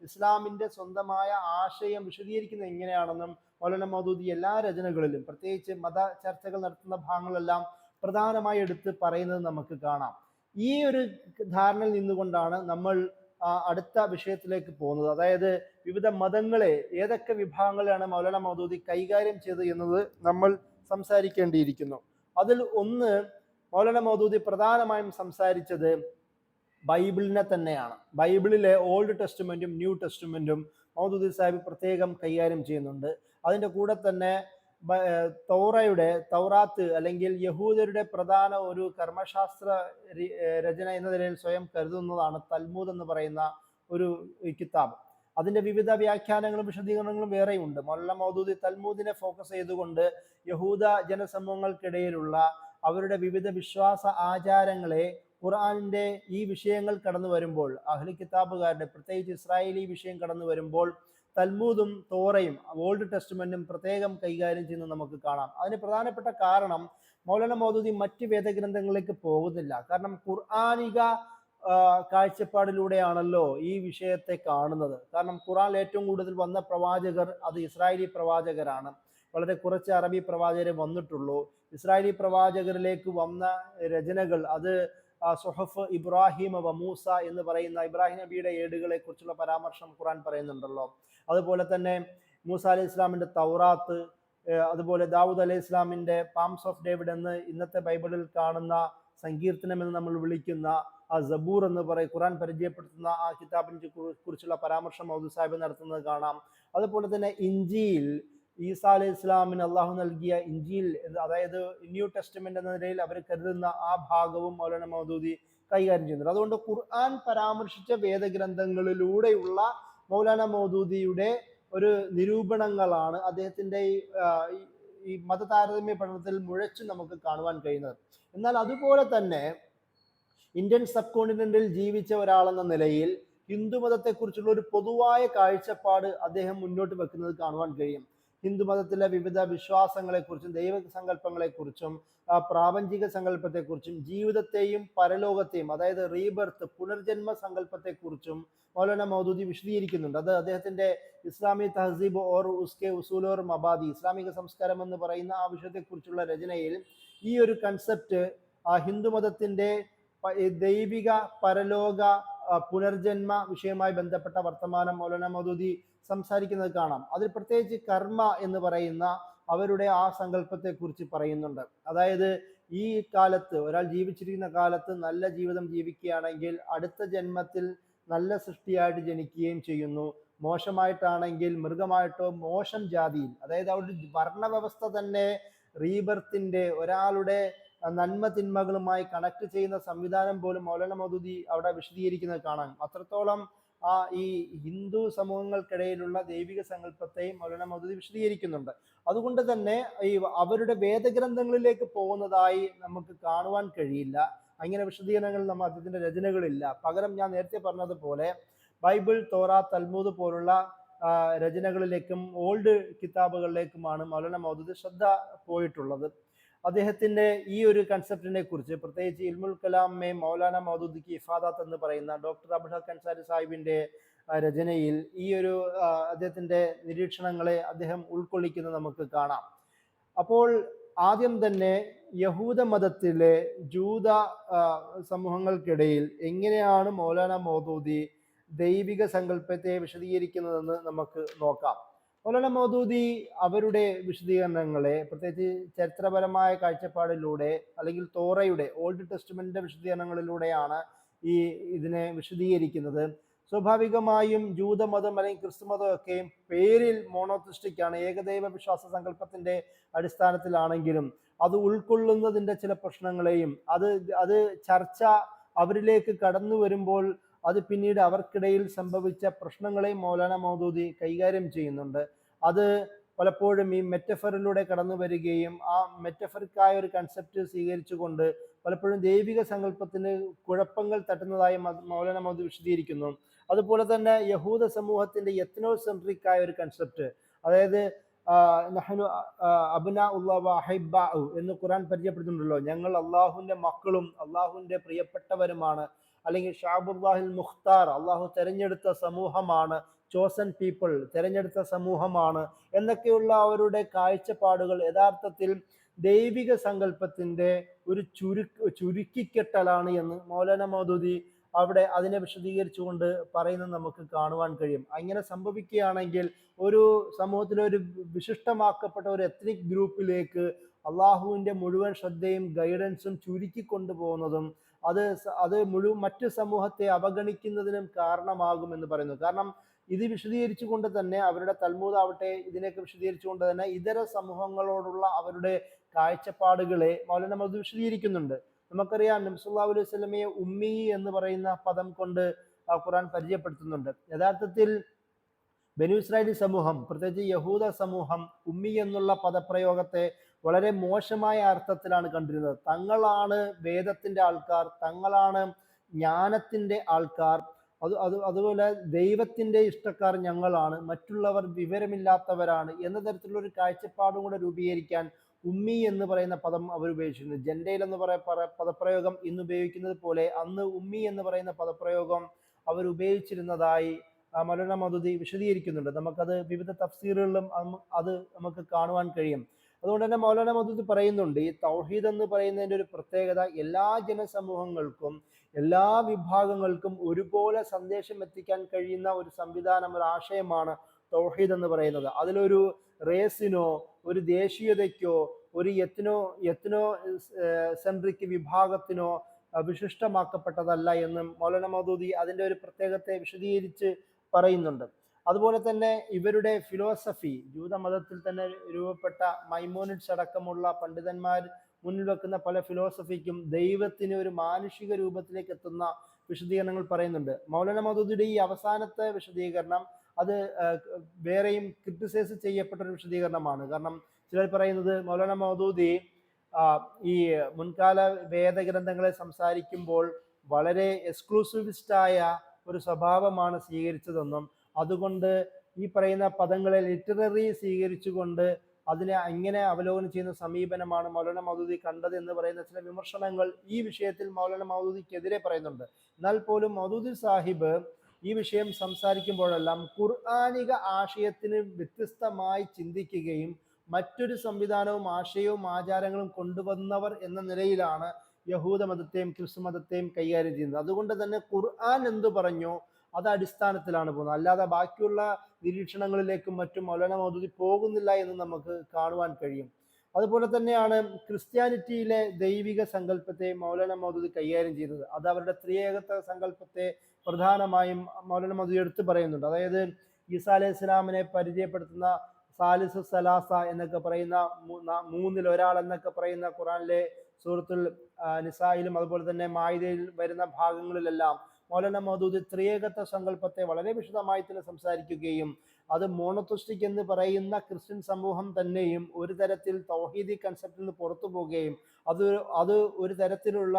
ഇസ്ലാമിന്റെ സ്വന്തമായ ആശയം വിശദീകരിക്കുന്നത് എങ്ങനെയാണെന്നും മൗലാന മൗദൂദി എല്ലാ രചനകളിലും, പ്രത്യേകിച്ച് മത ചർച്ചകൾ നടത്തുന്ന ഭാഗങ്ങളെല്ലാം പ്രധാനമായി എടുത്ത് പറയുന്നത് നമുക്ക് കാണാം. ഈ ഒരു ധാരണയിൽ നിന്നുകൊണ്ടാണ് നമ്മൾ അടുത്ത വിഷയത്തിലേക്ക് പോകുന്നത്. അതായത് വിവിധ മതങ്ങളെ, ഏതൊക്കെ വിഭാഗങ്ങളാണ് മൗലാന മൗദൂദി കൈകാര്യം ചെയ്തത് എന്നത് നമ്മൾ സംസാരിക്കേണ്ടിയിരിക്കുന്നു. അതിൽ ഒന്ന്, മൗലാന മൗദൂദി പ്രധാനമായും സംസാരിച്ചത് ബൈബിളിനെ തന്നെയാണ്. ബൈബിളിലെ ഓൾഡ് ടെസ്റ്റ്മെന്റും ന്യൂ ടെസ്റ്റ്മെന്റും മൗദൂദി സാഹിബ് പ്രത്യേകം കൈകാര്യം ചെയ്യുന്നുണ്ട്. അതിൻ്റെ കൂടെ തന്നെ തൗറാത്ത് അല്ലെങ്കിൽ യഹൂദരുടെ പ്രധാന ഒരു കർമ്മശാസ്ത്ര രചന എന്ന നിലയിൽ സ്വയം കരുതുന്നതാണ് തൽമൂദ് എന്ന് പറയുന്ന ഒരു കിതാബ്. അതിന്റെ വിവിധ വ്യാഖ്യാനങ്ങളും വിശദീകരണങ്ങളും വേറെയുണ്ട്. മൗലാന മൗദൂദി തൽമൂദിനെ ഫോക്കസ് ചെയ്തുകൊണ്ട് യഹൂദ ജനസമൂഹങ്ങൾക്കിടയിലുള്ള അവരുടെ വിവിധ വിശ്വാസ ആചാരങ്ങളെ ഖുർആനിന്റെ ഈ വിഷയങ്ങൾ കടന്നു വരുമ്പോൾ, അഹ്ലി കിതാബുകാരുടെ പ്രത്യേകിച്ച് ഇസ്രായേലി വിഷയം കടന്നു വരുമ്പോൾ തൽമൂദും തോറയും ഓൾഡ് ടെസ്റ്റ്മെന്റും പ്രത്യേകം കൈകാര്യം ചെയ്യുന്നത് നമുക്ക് കാണാം. അതിന് പ്രധാനപ്പെട്ട കാരണം മൗലാന മൗദൂദി മറ്റ് വേദഗ്രന്ഥങ്ങളിലേക്ക് പോകുന്നില്ല. കാരണം ഖുർആനിക കാഴ്ചപ്പാടിലൂടെയാണല്ലോ ഈ വിഷയത്തെ കാണുന്നത്. കാരണം ഖുർആനിൽ ഏറ്റവും കൂടുതൽ വന്ന പ്രവാചകർ അത് ഇസ്രായേലി പ്രവാചകരാണ്. വളരെ കുറച്ച് അറബി പ്രവാചകരെ വന്നിട്ടുള്ളൂ. ഇസ്രായേലി പ്രവാചകരിലേക്ക് വന്ന രചനകൾ അത് സുഹഫ് ഇബ്രാഹിം വ മൂസ എന്ന് പറയുന്ന ഇബ്രാഹിം നബിയുടെ ഏടുകളെ കുറിച്ചുള്ള പരാമർശം ഖുർആൻ പറയുന്നുണ്ടല്ലോ. അതുപോലെ തന്നെ മൂസ അലൈഹി ഇസ്ലാമിന്റെ തൗറാത്ത്, അതുപോലെ ദാവൂദ് അലൈഹി ഇസ്ലാമിന്റെ പാംസ് ഓഫ് ഡേവിഡ് എന്ന് ഇന്നത്തെ ബൈബിളിൽ കാണുന്ന സങ്കീർത്തനം എന്ന് നമ്മൾ വിളിക്കുന്ന ആ സബൂർ എന്ന് ഖുർആൻ പരിചയപ്പെടുത്തുന്ന ആ കിതാബിനെ കുറിച്ചുള്ള പരാമർശം മൗദൂദി സാഹിബ് നടത്തുന്നത് കാണാം. അതുപോലെ തന്നെ ഇഞ്ചീൽ, ഈസാ അലൈഹി ഇസ്ലാമിന് അള്ളാഹു നൽകിയ ഇഞ്ചീൽ, അതായത് ന്യൂ ടെസ്റ്റ്മെന്റ് എന്ന നിലയിൽ അവർ കരുതുന്ന ആ ഭാഗവും മൗലാന മൗദൂദി കൈകാര്യം ചെയ്യുന്നുണ്ട്. അതുകൊണ്ട് ഖുർആൻ പരാമർശിച്ച വേദഗ്രന്ഥങ്ങളിലൂടെയുള്ള മൗലാന മൗദൂദിയുടെ ഒരു നിരൂപണങ്ങളാണ് അദ്ദേഹത്തിന്റെ ഈ മതതാരതമ്യ പഠനത്തിൽ മുഴച്ചു നമുക്ക് കാണുവാൻ കഴിയുന്നത്. എന്നാൽ അതുപോലെ തന്നെ ഇന്ത്യൻ സബ് കോണ്ടിനെന്റിൽ ജീവിച്ച ഒരാളെന്ന നിലയിൽ ഹിന്ദുമതത്തെക്കുറിച്ചുള്ള ഒരു പൊതുവായ കാഴ്ചപ്പാട് അദ്ദേഹം മുന്നോട്ട് വെക്കുന്നത് കാണുവാൻ കഴിയും. ഹിന്ദുമതത്തിലെ വിവിധ വിശ്വാസങ്ങളെക്കുറിച്ചും ദൈവസങ്കല്പങ്ങളെക്കുറിച്ചും പ്രാപഞ്ചിക സങ്കല്പത്തെക്കുറിച്ചും ജീവിതത്തെയും പരലോകത്തെയും, അതായത് റീബർത്ത്, പുനർജന്മ സങ്കല്പത്തെക്കുറിച്ചും മൗലാന മൗദൂദി വിശദീകരിക്കുന്നുണ്ട്. അത് അദ്ദേഹത്തിന്റെ ഇസ്ലാമി തഹസീബ് ഓർ ഉസ്കെ ഉസൂൽ ഓർ മബാദി, ഇസ്ലാമിക സംസ്കാരം എന്ന് പറയുന്ന ആ വിഷയത്തെക്കുറിച്ചുള്ള രചനയിൽ ഈ ഒരു കൺസെപ്റ്റ് ഹിന്ദുമതത്തിന്റെ ദൈവിക പരലോക പുനർജന്മ വിഷയവുമായി ബന്ധപ്പെട്ട വർത്തമാനം മൗലാന മൗദൂദി സംസാരിക്കുന്നത് കാണാം. അതിൽ പ്രത്യേകിച്ച് കർമ്മ എന്ന് പറയുന്ന അവരുടെ ആ സങ്കല്പത്തെ കുറിച്ച് പറയുന്നുണ്ട്. അതായത് ഈ കാലത്ത്, ഒരാൾ ജീവിച്ചിരിക്കുന്ന കാലത്ത് നല്ല ജീവിതം ജീവിക്കുകയാണെങ്കിൽ അടുത്ത ജന്മത്തിൽ നല്ല സൃഷ്ടിയായിട്ട് ജനിക്കുകയും ചെയ്യുന്നു. മോശമായിട്ടാണെങ്കിൽ മൃഗമായിട്ടോ മോശം ജാതിയിൽ, അതായത് അവരുടെ വർണ്ണവ്യവസ്ഥ തന്നെ റീബർത്തിന്റെ ഒരാളുടെ നന്മ തിന്മകളുമായി കണക്ട് ചെയ്യുന്ന സംവിധാനം പോലും മൗലാന മൗദൂദി അവിടെ വിശദീകരിക്കുന്നത് കാണാം. അത്രത്തോളം ഈ ഹിന്ദു സമൂഹങ്ങൾക്കിടയിലുള്ള ദൈവിക സങ്കല്പത്തെയും മൗലാന മൗദൂദി വിശദീകരിക്കുന്നുണ്ട്. അതുകൊണ്ട് തന്നെ ഈ അവരുടെ വേദഗ്രന്ഥങ്ങളിലേക്ക് പോകുന്നതായി നമുക്ക് കാണുവാൻ കഴിയില്ല. അങ്ങനെ വിശദീകരണങ്ങൾ നമ്മൾ അദ്ദേഹത്തിന്റെ രചനകളില്ല. പകരം ഞാൻ നേരത്തെ പറഞ്ഞതുപോലെ ബൈബിൾ, തോറ, തൽമൂദ് പോലുള്ള രചനകളിലേക്കും ഓൾഡ് കിതാബുകളിലേക്കുമാണ് മൗലാന മൗദൂദി ശ്രദ്ധ പോയിട്ടുള്ളത്. അദ്ദേഹത്തിന്റെ ഈ ഒരു കൺസെപ്റ്റിനെ കുറിച്ച് പ്രത്യേകിച്ച് ഇൽമുൽ കലാം മേ മൗലാന മൗദൂദിക്ക് ഇഫാദാത്ത് എന്ന് പറയുന്ന ഡോക്ടർ അബ്ദുൽ ഹക്ക് അൻസാരി സാഹിബിന്റെ രചനയിൽ ഈ ഒരു അദ്ദേഹത്തിന്റെ നിരീക്ഷണങ്ങളെ അദ്ദേഹം ഉൾക്കൊള്ളിക്കുന്നത് നമുക്ക് കാണാം. അപ്പോൾ ആദ്യം തന്നെ യഹൂദ മതത്തിലെ ജൂത സമൂഹങ്ങൾക്കിടയിൽ എങ്ങനെയാണ് മൗലാന മൗദൂദി ദൈവിക സങ്കല്പത്തെ വിശദീകരിക്കുന്നതെന്ന് നമുക്ക് നോക്കാം. മൗലാന മൗദൂദി അവരുടെ വിശദീകരണങ്ങളെ പ്രത്യേകിച്ച് ചരിത്രപരമായ കാഴ്ചപ്പാടിലൂടെ അല്ലെങ്കിൽ തോറയുടെ ഓൾഡ് ടെസ്റ്റ്മെന്റിന്റെ വിശദീകരണങ്ങളിലൂടെയാണ് ഇതിനെ വിശദീകരിക്കുന്നത്. സ്വാഭാവികമായും ജൂതമതം അല്ലെങ്കിൽ ക്രിസ്തുമതം ഒക്കെ പേരിൽ മോണോത്തിസ്റ്റിക്കാണ്, ഏകദൈവ വിശ്വാസ സങ്കല്പത്തിന്റെ അടിസ്ഥാനത്തിലാണെങ്കിലും അത് ഉൾക്കൊള്ളുന്നതിന്റെ ചില പ്രശ്നങ്ങളെയും അത് ചർച്ച അവരിലേക്ക് കടന്നു വരുമ്പോൾ അത് പിന്നീട് അവർക്കിടയിൽ സംഭവിച്ച പ്രശ്നങ്ങളെയും മൗലാന മൗദൂദി കൈകാര്യം ചെയ്യുന്നുണ്ട്. അത് പലപ്പോഴും ഈ മെറ്റഫറിലൂടെ കടന്നു വരികയും ആ മെറ്റഫറിക്കായ ഒരു കൺസെപ്റ്റ് സ്വീകരിച്ചുകൊണ്ട് പലപ്പോഴും ദൈവിക സങ്കല്പത്തിന് കുഴപ്പങ്ങൾ തട്ടുന്നതായി മൗലാന മൗദൂദി വിശദീകരിക്കുന്നു. അതുപോലെ തന്നെ യഹൂദ സമൂഹത്തിന്റെ എത്നോസെൻട്രിക് ആയ ഒരു കൺസെപ്റ്റ്, അതായത് നഹ്നു അബ്നാഉല്ലാഹി വ അഹിബ്ബാഉ എന്ന് ഖുർആൻ പരിചയപ്പെടുത്തുന്നുണ്ടല്ലോ, ഞങ്ങൾ അള്ളാഹുവിന്റെ മക്കളും അള്ളാഹുവിന്റെ പ്രിയപ്പെട്ടവരുമാണ്, അല്ലെങ്കിൽ ഷാബുല്ലാഹിൽ മുഖ്താർ, അള്ളാഹു തെരഞ്ഞെടുത്ത സമൂഹമാണ്, ചോസൻ പീപ്പിൾ, തെരഞ്ഞെടുത്ത സമൂഹമാണ് എന്നൊക്കെയുള്ള അവരുടെ കാഴ്ചപ്പാടുകൾ യഥാർത്ഥത്തിൽ ദൈവിക സങ്കല്പത്തിന്റെ ഒരു ചുരുക്കിക്കെട്ടലാണ് എന്ന് മൗലാന മൗദൂദി അവിടെ അതിനെ വിശദീകരിച്ചുകൊണ്ട് പറയുന്നത് നമുക്ക് കാണുവാൻ കഴിയും. അങ്ങനെ സംഭവിക്കുകയാണെങ്കിൽ ഒരു സമൂഹത്തിലെ ഒരു വിശിഷ്ടമാക്കപ്പെട്ട ഒരു എത്നിക് ഗ്രൂപ്പിലേക്ക് അള്ളാഹുവിന്റെ മുഴുവൻ ശ്രദ്ധയും ഗൈഡൻസും ചുരുക്കിക്കൊണ്ടുപോകുന്നതും അത് മറ്റു സമൂഹത്തെ അവഗണിക്കുന്നതിനും കാരണമാകുമെന്ന് പറയുന്നു. കാരണം ഇത് വിശദീകരിച്ചുകൊണ്ട് തന്നെ അവരുടെ തൽമൂദ് ആവട്ടെ ഇതിനെയൊക്കെ വിശദീകരിച്ചുകൊണ്ട് തന്നെ ഇതര സമൂഹങ്ങളോടുള്ള അവരുടെ കാഴ്ചപ്പാടുകളെ മൗലാന മൗദൂദി വിശദീകരിക്കുന്നുണ്ട്. നമുക്കറിയാം നബി സല്ലല്ലാഹു അലൈഹി വസല്ലമയെ ഉമ്മി എന്ന് പറയുന്ന പദം കൊണ്ട് ഖുർആൻ പരിചയപ്പെടുത്തുന്നുണ്ട്. യഥാർത്ഥത്തിൽ ബനു ഇസ്രായേലി സമൂഹം, പ്രത്യേകിച്ച് യഹൂദ സമൂഹം ഉമ്മി എന്നുള്ള പദപ്രയോഗത്തെ വളരെ മോശമായ അർത്ഥത്തിലാണ് കണ്ടിരുന്നത്. തങ്ങളാണ് വേദത്തിന്റെ ആൾക്കാർ, തങ്ങളാണ് ജ്ഞാനത്തിന്റെ ആൾക്കാർ, അതുപോലെ ദൈവത്തിന്റെ ഇഷ്ടക്കാർ ഞങ്ങളാണ്, മറ്റുള്ളവർ വിവരമില്ലാത്തവരാണ് എന്ന തരത്തിലുള്ള ഒരു കാഴ്ചപ്പാടും കൂടെ രൂപീകരിക്കാൻ ഉമ്മി എന്ന് പറയുന്ന പദം അവർ ഉപയോഗിച്ചിരുന്നു. ജെൻഡയിൽ എന്ന് പദപ്രയോഗം ഇന്ന് ഉപയോഗിക്കുന്നത് പോലെ അന്ന് ഉമ്മി എന്ന് പറയുന്ന പദപ്രയോഗം അവർ ഉപയോഗിച്ചിരുന്നതായി മൗലാന മൗദൂദി വിശദീകരിക്കുന്നുണ്ട്. നമുക്കത് വിവിധ തഫ്സീറുകളിലും അത് നമുക്ക് കാണുവാൻ കഴിയും. അതുകൊണ്ട് തന്നെ മൗലാന മൗദൂദി പറയുന്നുണ്ട്, ഈ തൗഹീദ് എന്ന് പറയുന്നതിൻ്റെ ഒരു പ്രത്യേകത എല്ലാ ജനസമൂഹങ്ങൾക്കും എല്ലാ വിഭാഗങ്ങൾക്കും ഒരുപോലെ സന്ദേശം എത്തിക്കാൻ കഴിയുന്ന ഒരു സംവിധാനം, ഒരു ആശയമാണ് തൗഹീദ് എന്ന് പറയുന്നത്. അതിലൊരു റേസിനോ ഒരു ദേശീയതയ്ക്കോ ഒരു എത്നോ സെൻട്രിക് വിഭാഗത്തിനോ വിശിഷ്ടമാക്കപ്പെട്ടതല്ല എന്നും മൗലാന മൗദൂദി അതിൻ്റെ ഒരു പ്രത്യേകത്തെ വിശദീകരിച്ച് പറയുന്നുണ്ട്. അതുപോലെ തന്നെ ഇവരുടെ ഫിലോസഫി, ജൂതമതത്തിൽ തന്നെ രൂപപ്പെട്ട മൈമോനിഡ്സ് അടക്കമുള്ള പണ്ഡിതന്മാർ മുന്നിൽ വെക്കുന്ന പല ഫിലോസഫിക്കും ദൈവത്തിന് ഒരു മാനുഷിക രൂപത്തിലേക്ക് എത്തുന്ന വിശദീകരണങ്ങൾ പറയുന്നുണ്ട്. മൗലാന മൗദൂദിയുടെ ഈ അവസാനത്തെ വിശദീകരണം അത് വേറെയും ക്രിട്ടിസൈസ് ചെയ്യപ്പെട്ട ഒരു വിശദീകരണമാണ്. കാരണം ചിലർ പറയുന്നത് മൗലാന മൗദൂദി ഈ മുൻകാല വേദഗ്രന്ഥങ്ങളെ സംസാരിക്കുമ്പോൾ വളരെ എക്സ്ക്ലൂസിവിസ്റ്റായ ഒരു സ്വഭാവമാണ് സ്വീകരിച്ചതെന്നും അതുകൊണ്ട് ഈ പറയുന്ന പദങ്ങളെ ലിറ്റററി സ്വീകരിച്ചുകൊണ്ട് അതിനെ അങ്ങനെ അവലോകനം ചെയ്യുന്ന സമീപനമാണ് മൗലാന മൗദൂദി കണ്ടത് എന്ന് പറയുന്ന ചില വിമർശനങ്ങൾ ഈ വിഷയത്തിൽ മൗലാന മൗദൂദിക്കെതിരെ പറയുന്നുണ്ട്. എന്നാൽ പോലും മൗദൂദി സാഹിബ് ഈ വിഷയം സംസാരിക്കുമ്പോഴെല്ലാം ഖുർആനിക ആശയത്തിന് വ്യത്യസ്തമായി ചിന്തിക്കുകയും മറ്റൊരു സംവിധാനവും ആശയവും ആചാരങ്ങളും കൊണ്ടുവന്നവർ എന്ന നിലയിലാണ് യഹൂദ മതത്തെയും ക്രിസ്തു മതത്തെയും കൈകാര്യം ചെയ്യുന്നത്. അതുകൊണ്ട് തന്നെ ഖുർആൻ എന്തു പറഞ്ഞോ അത് അടിസ്ഥാനത്തിലാണ് പോകുന്നത്, അല്ലാതെ ബാക്കിയുള്ള നിരീക്ഷണങ്ങളിലേക്കും മറ്റും മൗലാന മൗദൂദി പോകുന്നില്ല എന്ന് നമുക്ക് കാണുവാൻ കഴിയും. അതുപോലെ തന്നെയാണ് ക്രിസ്ത്യാനിറ്റിയിലെ ദൈവിക സങ്കല്പത്തെ മൗലാന മൗദൂദി കൈകാര്യം ചെയ്യുന്നത്. അത് അവരുടെ ത്രിയേകത്വ സങ്കല്പത്തെ പ്രധാനമായും മൗലാന മൗദൂദി എടുത്തു പറയുന്നുണ്ട്. അതായത് ഈസാ അലൈഹി ഇസ്ലാമിനെ പരിചയപ്പെടുത്തുന്ന സാലിസു സലാസ എന്നൊക്കെ പറയുന്ന മൂന്നിൽ ഒരാൾ എന്നൊക്കെ പറയുന്ന ഖുറാനിലെ സൂറത്തുൽ നിസായിലും അതുപോലെ തന്നെ മായിദയിൽ വരുന്ന ഭാഗങ്ങളിലെല്ലാം മൗലാന മൗദൂദി ത്രിയേകത്വ സങ്കല്പത്തെ വളരെ വിശദമായി തന്നെ സംസാരിക്കുകയും അത് മോണോത്തിസ്റ്റിക് എന്ന് പറയുന്ന ക്രിസ്ത്യൻ സമൂഹം തന്നെയും ഒരു തരത്തിൽ തൗഹീദി കൺസെപ്റ്റിൽ നിന്ന് പുറത്തു പോവുകയും അത് ഒരു തരത്തിലുള്ള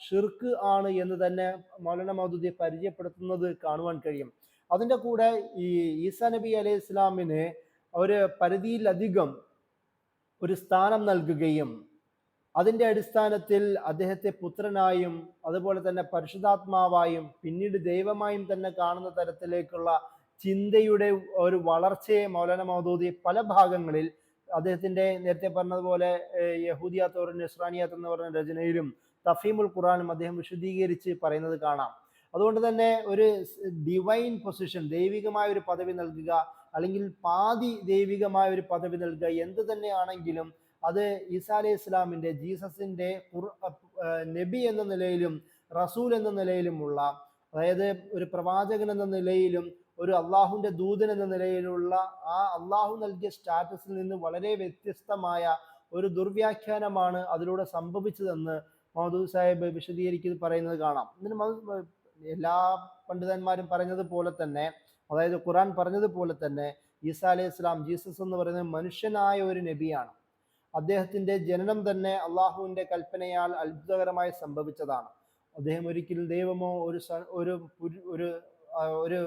ഷിർക്ക് ആണ് എന്ന് തന്നെ മൗലാന മൗദൂദി പരിചയപ്പെടുത്തുന്നത് കാണുവാൻ കഴിയും. അതിൻ്റെ കൂടെ ഈ ഈസാ നബി അലൈഹി ഇസ്ലാമിന് ഒരു പരിധിയിലധികം ഒരു സ്ഥാനം നൽകുകയും അതിൻ്റെ അടിസ്ഥാനത്തിൽ അദ്ദേഹത്തെ പുത്രനായും അതുപോലെ തന്നെ പരിശുദ്ധാത്മാവായും പിന്നീട് ദൈവമായും തന്നെ കാണുന്ന തരത്തിലേക്കുള്ള ചിന്തയുടെ ഒരു വളർച്ചയെ മൗലാന മൗദൂദി പല ഭാഗങ്ങളിൽ അദ്ദേഹത്തിൻ്റെ നേരത്തെ പറഞ്ഞതുപോലെ യഹൂദിയാത്ത് ഒരു നിസ്രാനിയാത്ത് എന്ന് പറഞ്ഞ രചനയിലും തഫീമുൽ ഖുറാനും അദ്ദേഹം വിശദീകരിച്ച് പറയുന്നത് കാണാം. അതുകൊണ്ട് തന്നെ ഒരു ഡിവൈൻ പൊസിഷൻ, ദൈവികമായ ഒരു പദവി നൽകുക അല്ലെങ്കിൽ പാതി ദൈവികമായ ഒരു പദവി നൽകുക എന്ത് തന്നെയാണെങ്കിലും അത് ഈസാ അലൈഹി ഇസ്ലാമിൻ്റെ ജീസസിൻ്റെ നബി എന്ന നിലയിലും റസൂൽ എന്ന നിലയിലുമുള്ള, അതായത് ഒരു പ്രവാചകൻ എന്ന നിലയിലും ഒരു അള്ളാഹുവിൻ്റെ ദൂതൻ എന്ന നിലയിലുള്ള ആ അള്ളാഹു നൽകിയ സ്റ്റാറ്റസിൽ നിന്ന് വളരെ വ്യത്യസ്തമായ ഒരു ദുർവ്യാഖ്യാനമാണ് അതിലൂടെ സംഭവിച്ചതെന്ന് മൗദൂദി സാഹിബ് വിശദീകരിക്കുന്നത് പറയുന്നത് കാണാം. ഇതിന് എല്ലാ പണ്ഡിതന്മാരും പറഞ്ഞതുപോലെ തന്നെ, അതായത് ഖുറാൻ പറഞ്ഞതുപോലെ തന്നെ ഈസാ അലൈഹി ഇസ്ലാം, ജീസസ് എന്ന് പറയുന്നത് മനുഷ്യനായ ഒരു നബിയാണ്. അദ്ദേഹത്തിൻ്റെ ജനനം തന്നെ അള്ളാഹുവിൻ്റെ കൽപ്പനയാൽ അത്ഭുതകരമായി സംഭവിച്ചതാണ്. അദ്ദേഹം ഒരിക്കലും ദൈവമോ ഒരു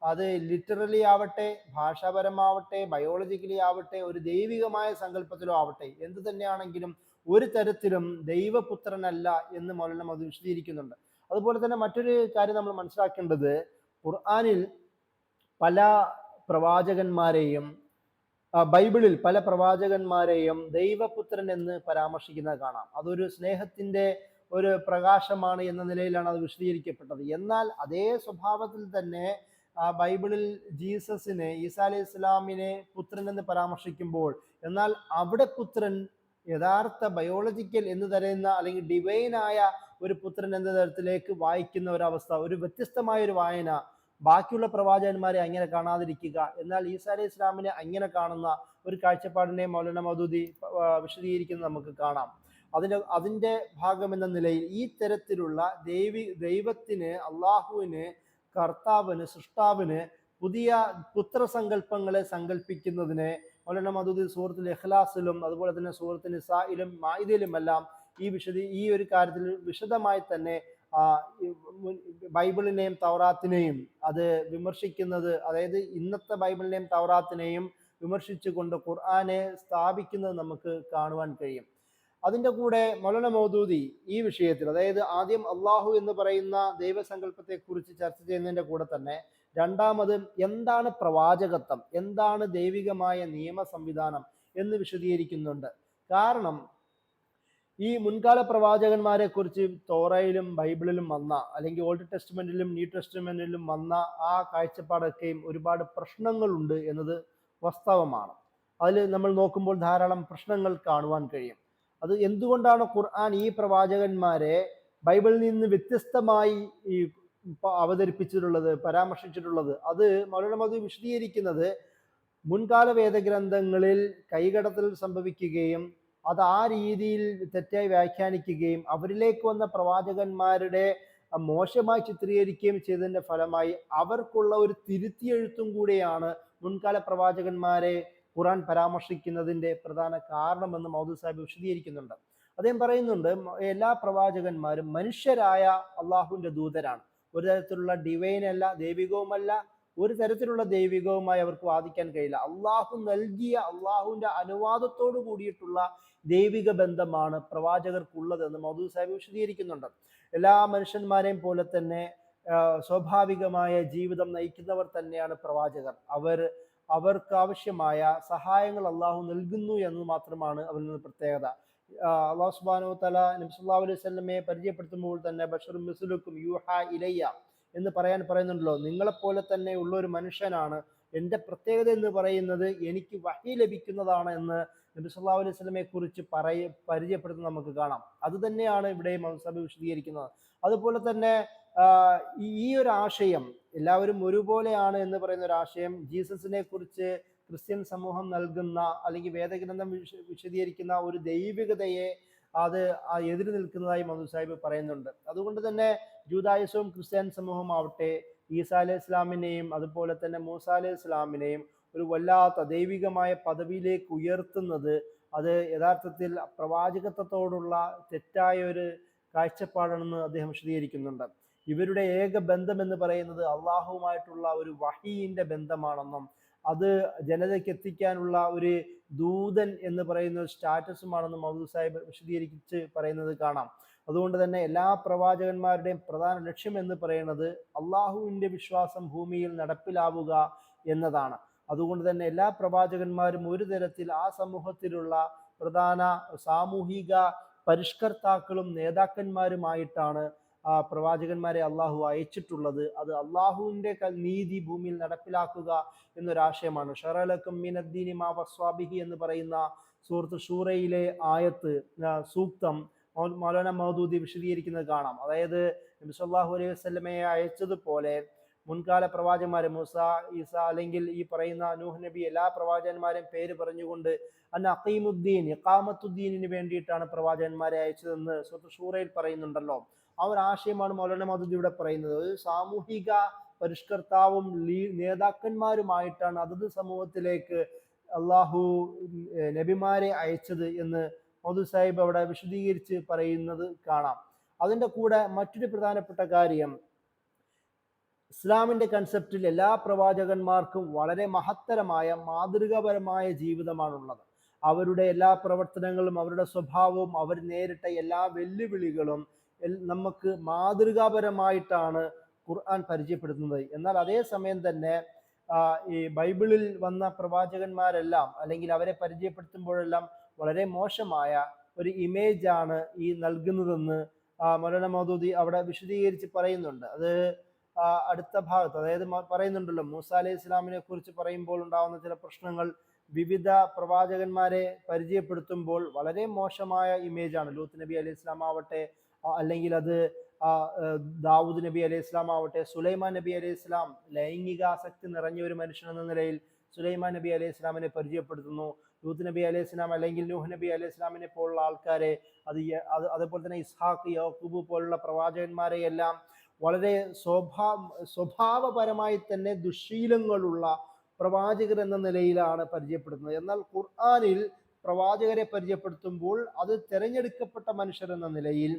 അത് ലിറ്ററലി ആവട്ടെ, ഭാഷാപരമാവട്ടെ, ബയോളജിക്കലി ആവട്ടെ, ഒരു ദൈവികമായ സങ്കല്പത്തിലോ ആവട്ടെ, എന്ത് തന്നെയാണെങ്കിലും ഒരു തരത്തിലും ദൈവപുത്രനല്ല എന്ന് മൗലാന മൗദൂദി വിശദീകരിക്കുന്നുണ്ട്. അതുപോലെ തന്നെ മറ്റൊരു കാര്യം നമ്മൾ മനസ്സിലാക്കേണ്ടത്, ഖുർആനിൽ പല പ്രവാചകന്മാരെയും ബൈബിളിൽ പല പ്രവാചകന്മാരെയും ദൈവപുത്രൻ എന്ന് പരാമർശിക്കുന്നത് കാണാം. അതൊരു സ്നേഹത്തിൻ്റെ ഒരു പ്രകാശമാണ് എന്ന നിലയിലാണ് അത് വിശദീകരിക്കപ്പെട്ടത്. എന്നാൽ അതേ സ്വഭാവത്തിൽ തന്നെ ബൈബിളിൽ ജീസസിനെ, ഈസാ അലൈഹി ഇസ്ലാമിനെ പുത്രൻ എന്ന് പരാമർശിക്കുമ്പോൾ, എന്നാൽ അവിടെ പുത്രൻ യഥാർത്ഥ ബയോളജിക്കൽ എന്ന് തരുന്ന അല്ലെങ്കിൽ ഡിവൈനായ ഒരു പുത്രൻ എന്ന തരത്തിലേക്ക് വായിക്കുന്ന ഒരവസ്ഥ, ഒരു വ്യത്യസ്തമായ ഒരു വായന. ബാക്കിയുള്ള പ്രവാചകന്മാരെ അങ്ങനെ കാണാതിരിക്കുക, എന്നാൽ ഈസാ അലൈഹി ഇസ്ലാമിനെ അങ്ങനെ കാണുന്ന ഒരു കാഴ്ചപ്പാടിനെ മൗലാന മൗദൂദി വിശദീകരിക്കുന്നത് നമുക്ക് കാണാം. അതിൻ്റെ ഭാഗമെന്ന നിലയിൽ ഈ തരത്തിലുള്ള ദൈവത്തിന്, അള്ളാഹുവിന്, കർത്താവിന്, സൃഷ്ടാവിന് പുതിയ പുത്രസങ്കല്പങ്ങളെ സങ്കല്പിക്കുന്നതിനെ മൗലാന മൗദൂദി സൂറത്തുൽ ഇഖ്ലാസിലും അതുപോലെ തന്നെ സൂറത്തുൽ നിസായിലും മാഇദയിലുമെല്ലാം ഈ ഒരു കാര്യത്തിൽ വിശദമായി തന്നെ ബൈബിളിനെയും തൗറാത്തിനെയും അത് വിമർശിക്കുന്നത്, അതായത് ഇന്നത്തെ ബൈബിളിനെയും തൗറാത്തിനെയും വിമർശിച്ചുകൊണ്ട് ഖുർആനെ സ്ഥാപിക്കുന്നത് നമുക്ക് കാണുവാൻ കഴിയും. അതിൻ്റെ കൂടെ മൗലാന മൗദൂദി ഈ വിഷയത്തിൽ, അതായത് ആദ്യം അള്ളാഹു എന്ന് പറയുന്ന ദൈവസങ്കല്പത്തെക്കുറിച്ച് ചർച്ച ചെയ്യുന്നതിൻ്റെ കൂടെ തന്നെ രണ്ടാമത് എന്താണ് പ്രവാചകത്വം, എന്താണ് ദൈവികമായ നിയമ സംവിധാനം എന്ന് വിശദീകരിക്കുന്നുണ്ട്. കാരണം ഈ മുൻകാല പ്രവാചകന്മാരെ കുറിച്ച് തോറയിലും ബൈബിളിലും വന്ന, അല്ലെങ്കിൽ ഓൾഡ് ടെസ്റ്റ്മെന്റിലും ന്യൂ ടെസ്റ്റ്മെന്റിലും വന്ന ആ കാഴ്ചപ്പാടൊക്കെയും ഒരുപാട് പ്രശ്നങ്ങളുണ്ട് എന്നത് വാസ്തവമാണ്. അതിൽ നമ്മൾ നോക്കുമ്പോൾ ധാരാളം പ്രശ്നങ്ങൾ കാണുവാൻ കഴിയും. അത് എന്തുകൊണ്ടാണ് ഖുർആൻ ഈ പ്രവാചകന്മാരെ ബൈബിളിൽ നിന്ന് വ്യത്യസ്തമായി ഈ അവതരിപ്പിച്ചിട്ടുള്ളത്, പരാമർശിച്ചിട്ടുള്ളത്? അത് മൗലാന മൗദൂദി വിശദീകരിക്കുന്നത് മുൻകാല വേദഗ്രന്ഥങ്ങളിൽ കൈകടത്തൽ സംഭവിക്കുകയും അത് ആ രീതിയിൽ തെറ്റായി വ്യാഖ്യാനിക്കുകയും അവരിലേക്ക് വന്ന പ്രവാചകന്മാരുടെ മോശമായി ചിത്രീകരിക്കുകയും ചെയ്തതിൻ്റെ ഫലമായി അവർക്കുള്ള ഒരു തിരുത്തിയെഴുത്തും കൂടിയാണ് മുൻകാല പ്രവാചകന്മാരെ ഖുർആൻ പരാമർശിക്കുന്നതിൻ്റെ പ്രധാന കാരണമെന്ന് മൗദൂദി സാഹിബ് വിശദീകരിക്കുന്നുണ്ട്. അദ്ദേഹം പറയുന്നുണ്ട്, എല്ലാ പ്രവാചകന്മാരും മനുഷ്യരായ അള്ളാഹുവിൻ്റെ ദൂതരാണ്. ഒരു തരത്തിലുള്ള ഡിവൈനല്ല, ദൈവികവുമല്ല, ഒരു തരത്തിലുള്ള ദൈവികവുമായി അവർക്ക് വാദിക്കാൻ കഴിയില്ല. അള്ളാഹു നൽകിയ, അള്ളാഹുവിൻ്റെ അനുവാദത്തോടു കൂടിയിട്ടുള്ള ദൈവിക ബന്ധമാണ് പ്രവാചകർക്കുള്ളതെന്ന് മൗദൂദി സാഹിബ് വിശദീകരിക്കുന്നുണ്ട്. എല്ലാ മനുഷ്യന്മാരെയും പോലെ തന്നെ സ്വാഭാവികമായ ജീവിതം നയിക്കുന്നവർ തന്നെയാണ് പ്രവാചകർ. അവർക്ക് ആവശ്യമായ സഹായങ്ങൾ അള്ളാഹു നൽകുന്നു എന്ന് മാത്രമാണ് അവരിൽ നിന്ന് പ്രത്യേകത. അള്ളാഹു സുബ്ഹാനഹു വ തആല നബി സല്ലല്ലാഹു അലൈഹി വസല്ലമയെ പരിചയപ്പെടുത്തുമ്പോൾ തന്നെ ബശറും മിസ്ലുക്കും യൂഹാ ഇലയ്യ എന്ന് പറയുന്നുണ്ടല്ലോ. നിങ്ങളെപ്പോലെ തന്നെ ഉള്ള ഒരു മനുഷ്യനാണ്. എൻ്റെ പ്രത്യേകത എന്ന് പറയുന്നത് എനിക്ക് വഹി ലഭിക്കുന്നതാണ് എന്ന് നബി സല്ലല്ലാഹു അലൈഹി വസല്ലമയെ കുറിച്ച് പരിചയപ്പെടുത്തുന്നത് നമുക്ക് കാണാം. അത് തന്നെയാണ് ഇവിടെ മൗദൂദി വിശദീകരിക്കുന്നത്. അതുപോലെ തന്നെ ഈ ഒരു ആശയം എല്ലാവരും ഒരുപോലെയാണ് എന്ന് പറയുന്ന ഒരു ആശയം ജീസസിനെ കുറിച്ച് ക്രിസ്ത്യൻ സമൂഹം നൽകുന്ന അല്ലെങ്കിൽ വേദഗ്രന്ഥം വിശദീകരിക്കുന്ന ഒരു ദൈവികതയെ അത് എതിര് നിൽക്കുന്നതായി മധു സാഹിബ് പറയുന്നുണ്ട്. അതുകൊണ്ട് തന്നെ ജൂദായിസവും ക്രിസ്ത്യൻ സമൂഹം ആവട്ടെ ഈസാ അലൈഹി ഇസ്ലാമിനെയും അതുപോലെ തന്നെ മൂസ അലൈഹി ഇസ്ലാമിനെയും ഒരു വല്ലാത്ത ദൈവികമായ പദവിയിലേക്ക് ഉയർത്തുന്നത് അത് യഥാർത്ഥത്തിൽ പ്രവാചകത്വത്തോടുള്ള തെറ്റായ ഒരു കാഴ്ചപ്പാടാണെന്ന് അദ്ദേഹം വിശദീകരിക്കുന്നുണ്ട്. ഇവരുടെ ഏക ബന്ധം എന്ന് പറയുന്നത് അള്ളാഹുവുമായിട്ടുള്ള ഒരു വഹീന്റെ ബന്ധമാണെന്നും അത് ജനതയ്ക്ക് എത്തിക്കാനുള്ള ഒരു ദൂതൻ എന്ന് പറയുന്ന സ്റ്റാറ്റസുമാണെന്നും മൗദൂദ് സാഹിബ് വിശദീകരിച്ച് പറയുന്നത് കാണാം. അതുകൊണ്ട് തന്നെ എല്ലാ പ്രവാചകന്മാരുടെയും പ്രധാന ലക്ഷ്യം എന്ന് പറയുന്നത് അള്ളാഹുവിൻ്റെ വിശ്വാസം ഭൂമിയിൽ നടപ്പിലാവുക എന്നതാണ്. അതുകൊണ്ട് തന്നെ എല്ലാ പ്രവാചകന്മാരും ഒരു തരത്തിൽ ആ സമൂഹത്തിലുള്ള പ്രധാന സാമൂഹിക പരിഷ്കർത്താക്കളും നേതാക്കന്മാരുമായിട്ടാണ് പ്രവാചകന്മാരെ അള്ളാഹു അയച്ചിട്ടുള്ളത്. അത് അള്ളാഹുവിൻ്റെ നീതി ഭൂമിയിൽ നടപ്പിലാക്കുക എന്നൊരാശയമാണ്. ഷറലക്കും മിനദ്ദീനി മാ വസ്വാബിഹി എന്ന് പറയുന്ന സൂറത്ത് ഷൂറയിലെ ആയത്ത് സൂക്തം മൗലാന മൗദൂദി വിശദീകരിക്കുന്നത് കാണാം. അതായത് നബി സല്ലല്ലാഹു അലൈഹി വസല്ലമയെ അയച്ചതുപോലെ മുൻകാല പ്രവാചകന്മാരെ മൂസ, ഈസ അല്ലെങ്കിൽ ഈ പറയുന്ന നൂഹ് നബി എല്ലാ പ്രവാചകന്മാരെയും പേര് പറഞ്ഞുകൊണ്ട് അഖീമുദ്ദീൻ ഇഖാമത്തുദ്ദീനിന് വേണ്ടിയിട്ടാണ് പ്രവാചകന്മാരെ അയച്ചതെന്ന് സൂറത്ത് ഷൂറയിൽ പറയുന്നുണ്ടല്ലോ. ആ ഒരു ആശയമാണ് മൗലാന മൗദൂദി ഇവിടെ പറയുന്നത്. ഒരു സാമൂഹിക പരിഷ്കർത്താവും നേതാക്കന്മാരുമായിട്ടാണ് അതത് സമൂഹത്തിലേക്ക് അള്ളാഹു നബിമാരെ അയച്ചത് എന്ന് മൗദൂദ് സാഹിബ് അവിടെ വിശദീകരിച്ച് പറയുന്നത് കാണാം. അതിൻ്റെ കൂടെ മറ്റൊരു പ്രധാനപ്പെട്ട കാര്യം, ഇസ്ലാമിൻ്റെ കൺസെപ്റ്റിൽ എല്ലാ പ്രവാചകന്മാർക്കും വളരെ മഹത്തരമായ മാതൃകാപരമായ ജീവിതമാണുള്ളത്. അവരുടെ എല്ലാ പ്രവർത്തനങ്ങളും അവരുടെ സ്വഭാവവും അവർ നേരിട്ട എല്ലാ വെല്ലുവിളികളും നമുക്ക് മാതൃകാപരമായിട്ടാണ് ഖുർആൻ പരിചയപ്പെടുത്തുന്നത്. എന്നാൽ അതേ സമയം തന്നെ ഈ ബൈബിളിൽ വന്ന പ്രവാചകന്മാരെല്ലാം അല്ലെങ്കിൽ അവരെ പരിചയപ്പെടുത്തുമ്പോഴെല്ലാം വളരെ മോശമായ ഒരു ഇമേജാണ് ഈ നൽകുന്നതെന്ന് മൗലാന മൗദൂദി അവിടെ വിശദീകരിച്ച് പറയുന്നുണ്ട്. അത് അടുത്ത ഭാഗത്ത് അതായത് പറയുന്നുണ്ടല്ലോ, മൂസ അലൈഹി ഇസ്ലാമിനെ കുറിച്ച് പറയുമ്പോൾ ഉണ്ടാകുന്ന ചില പ്രശ്നങ്ങൾ വിവിധ പ്രവാചകന്മാരെ പരിചയപ്പെടുത്തുമ്പോൾ വളരെ മോശമായ ഇമേജാണ്. ലൂത്ത് നബി അലൈഹി ഇസ്ലാം ആവട്ടെ, അല്ലെങ്കിൽ അത് ദാവൂദ് നബി അലൈഹി ഇസ്ലാം ആവട്ടെ, സുലൈമാൻ നബി അലൈഹി ഇസ്ലാം ലൈംഗികാസക്തി നിറഞ്ഞ ഒരു മനുഷ്യൻ എന്ന നിലയിൽ സുലൈമാൻ നബി അലൈഹി ഇസ്ലാമിനെ പരിചയപ്പെടുത്തുന്നു. ലൂത്ത് നബി അലൈഹി ഇസ്ലാം അല്ലെങ്കിൽ നൂഹ് നബി അലൈഹി ഇസ്ലാമിനെ പോലുള്ള ആൾക്കാരെ അതുപോലെ തന്നെ ഇസ്ഹാഖ്, യാക്കൂബ് പോലുള്ള പ്രവാചകന്മാരെ എല്ലാം വളരെ സ്വഭാവപരമായി തന്നെ ദുശ്ശീലങ്ങളുള്ള പ്രവാചകർ എന്ന നിലയിലാണ് പരിചയപ്പെടുത്തുന്നത്. എന്നാൽ ഖുർആനിൽ പ്രവാചകരെ പരിചയപ്പെടുത്തുമ്പോൾ അത് തിരഞ്ഞെടുക്കപ്പെട്ട മനുഷ്യർ എന്ന നിലയിൽ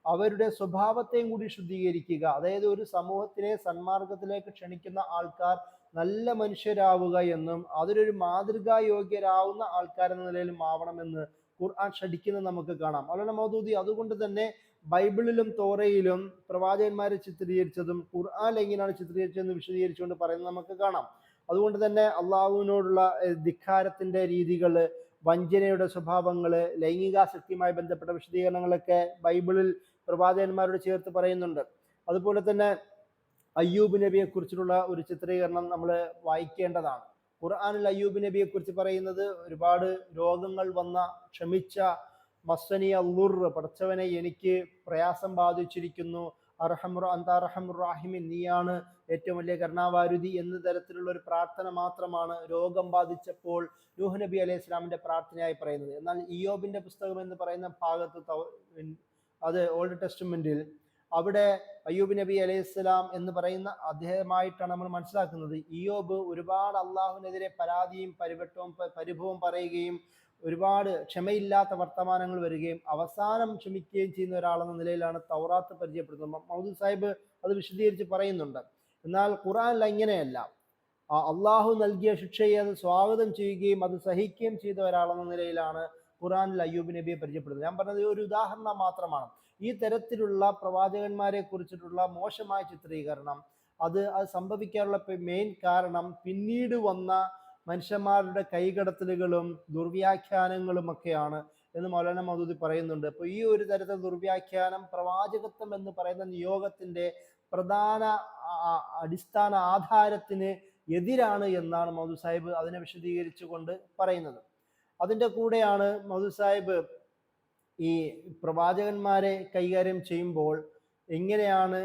അവരുടെ സ്വഭാവത്തെയും കൂടി ശുദ്ധീകരിക്കുക, അതായത് ഒരു സമൂഹത്തിനെ സന്മാർഗത്തിലേക്ക് ക്ഷണിക്കുന്ന ആൾക്കാർ നല്ല മനുഷ്യരാവുക എന്നും അതിലൊരു മാതൃകായോഗ്യരാവുന്ന ആൾക്കാരെന്ന നിലയിലും ആവണമെന്ന് ഖുർആൻ ക്ഷണിക്കുന്നത് നമുക്ക് കാണാം. മൗലാന മൗദൂദി അതുകൊണ്ട് തന്നെ ബൈബിളിലും തോറയിലും പ്രവാചകന്മാരെ ചിത്രീകരിച്ചതും ഖുർആൻ എങ്ങനെയാണ് ചിത്രീകരിച്ചതെന്ന് വിശദീകരിച്ചുകൊണ്ട് പറയുന്നത് നമുക്ക് കാണാം. അതുകൊണ്ട് തന്നെ അള്ളാഹുവിനോടുള്ള ധിക്കാരത്തിന്റെ രീതികൾ, വഞ്ചനയുടെ സ്വഭാവങ്ങൾ, ലൈംഗികാസക്തിയുമായി ബന്ധപ്പെട്ട വിശദീകരണങ്ങളൊക്കെ ബൈബിളിൽ പ്രവാചകന്മാരോട് ചേർത്ത് പറയുന്നുണ്ട്. അതുപോലെ തന്നെ അയ്യൂബ് നബിയെ കുറിച്ചുള്ള ഒരു ചിത്രീകരണം നമ്മൾ വായിക്കേണ്ടതാണ്. ഖുർആനിൽ അയ്യൂബ് നബിയെ കുറിച്ച് പറയുന്നത് ഒരുപാട് രോഗങ്ങൾ വന്ന ക്ഷമിച്ച മസ്സനി അല്ലുർ, പടച്ചവനെ എനിക്ക് പ്രയാസം ബാധിച്ചിരിക്കുന്നു, അർഹമുറാഹിമിൻ നീയാണ് ഏറ്റവും വലിയ കരുണാവാരുതി എന്ന തരത്തിലുള്ള ഒരു പ്രാർത്ഥന മാത്രമാണ് രോഗം ബാധിച്ചപ്പോൾ നൂഹ് നബി അലൈഹി ഇസ്ലാമിന്റെ പ്രാർത്ഥനയായി പറയുന്നത്. എന്നാൽ ഇയ്യോബിന്റെ പുസ്തകം എന്ന് പറയുന്ന ഭാഗത്ത് അത് ഓൾഡ് ടെസ്റ്റ്മെന്റിൽ അവിടെ അയ്യൂബ് നബി അലൈഹി ഇസ്ലാം എന്ന് പറയുന്ന അദ്ദേഹമായിട്ടാണ് നമ്മൾ മനസ്സിലാക്കുന്നത്. ഇയ്യോബ് ഒരുപാട് അള്ളാഹുവിനെതിരെ പരാതിയും പരിഭവവും പറയുകയും ഒരുപാട് ക്ഷമയില്ലാത്ത വർത്തമാനങ്ങൾ വരികയും അവസാനം ക്ഷമിക്കുകയും ചെയ്യുന്ന ഒരാളെന്ന നിലയിലാണ് തൗറാത്ത് പരിചയപ്പെടുത്തുന്നത്. മൗദൂദ് സാഹിബ് അത് വിശദീകരിച്ച് പറയുന്നുണ്ട്. എന്നാൽ ഖുർആനിൽ ഇങ്ങനെയല്ല. അള്ളാഹു നൽകിയ ശിക്ഷയെ അത് സ്വാഗതം ചെയ്യുകയും അത് സഹിക്കുകയും ചെയ്ത ഒരാളെന്ന നിലയിലാണ് ഖുർആനിൽ അയ്യൂബ് നബിയെ പരിചയപ്പെടുന്നത്. ഞാൻ പറഞ്ഞത് ഒരു ഉദാഹരണം മാത്രമാണ്. ഈ തരത്തിലുള്ള പ്രവാചകന്മാരെ കുറിച്ചിട്ടുള്ള മോശമായ ചിത്രീകരണം അത് സംഭവിക്കാനുള്ള മെയിൻ കാരണം പിന്നീട് വന്ന മനുഷ്യന്മാരുടെ കൈകടത്തലുകളും ദുർവ്യാഖ്യാനങ്ങളും ഒക്കെയാണ് എന്ന് മൗലാന മൗദൂദി പറയുന്നുണ്ട്. അപ്പോൾ ഈ ഒരു തരത്തിലുള്ള ദുർവ്യാഖ്യാനം പ്രവാചകത്വം എന്ന് പറയുന്ന നിയോഗത്തിന്റെ പ്രധാന അടിസ്ഥാന ആധാരത്തിന് എതിരാണ് എന്നാണ് മൗദൂദ് സാഹിബ് അതിനെ വിശദീകരിച്ചുകൊണ്ട് പറയുന്നത്. അതിൻ്റെ കൂടെയാണ് മൗദൂദ് സാഹിബ് ഈ പ്രവാചകന്മാരെ കൈകാര്യം ചെയ്യുമ്പോൾ എങ്ങനെയാണ്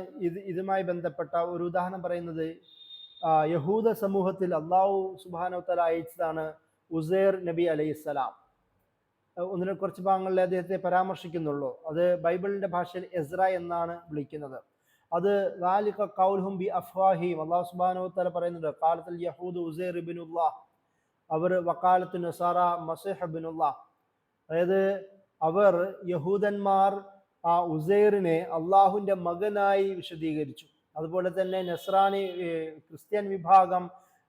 ഇതുമായി ബന്ധപ്പെട്ട ഒരു ഉദാഹരണം പറയുന്നത്? യഹൂദ സമൂഹത്തിൽ അള്ളാഹു സുബ്ഹാനഹു വ തആല അയച്ചതാണ് ഉസൈർ നബി അലൈഹിസ്സലാം. ഒന്നിനെ കുറച്ച് ഭാഗങ്ങളിൽ അദ്ദേഹത്തെ പരാമർശിക്കുന്നുള്ളൂ. അത് ബൈബിളിന്റെ ഭാഷയിൽ എസ്ര എന്നാണ് വിളിക്കുന്നത്. അത് ذَلِكَ قَوْلُهُمْ بِأَفْوَاهِهِمْ അള്ളാഹു സുബ്ഹാനഹു വ തആല പറയുന്നുണ്ട്, ഖാലത്തുൽ യഹൂദു ഉസൈർ ഇബ്നുല്ലാഹ്, അവർ വഖാലത്തു നസാറ മസീഹ് ഇബ്നുല്ലാഹ്, അതായത് അവർ യഹൂദന്മാർ ആ ഉസൈറിനെ അള്ളാഹുവിന്റെ മകനായി വിശദീകരിച്ചു. അതുപോലെ തന്നെ നസ്രാനി ക്രിസ്ത്യൻ വിഭാഗം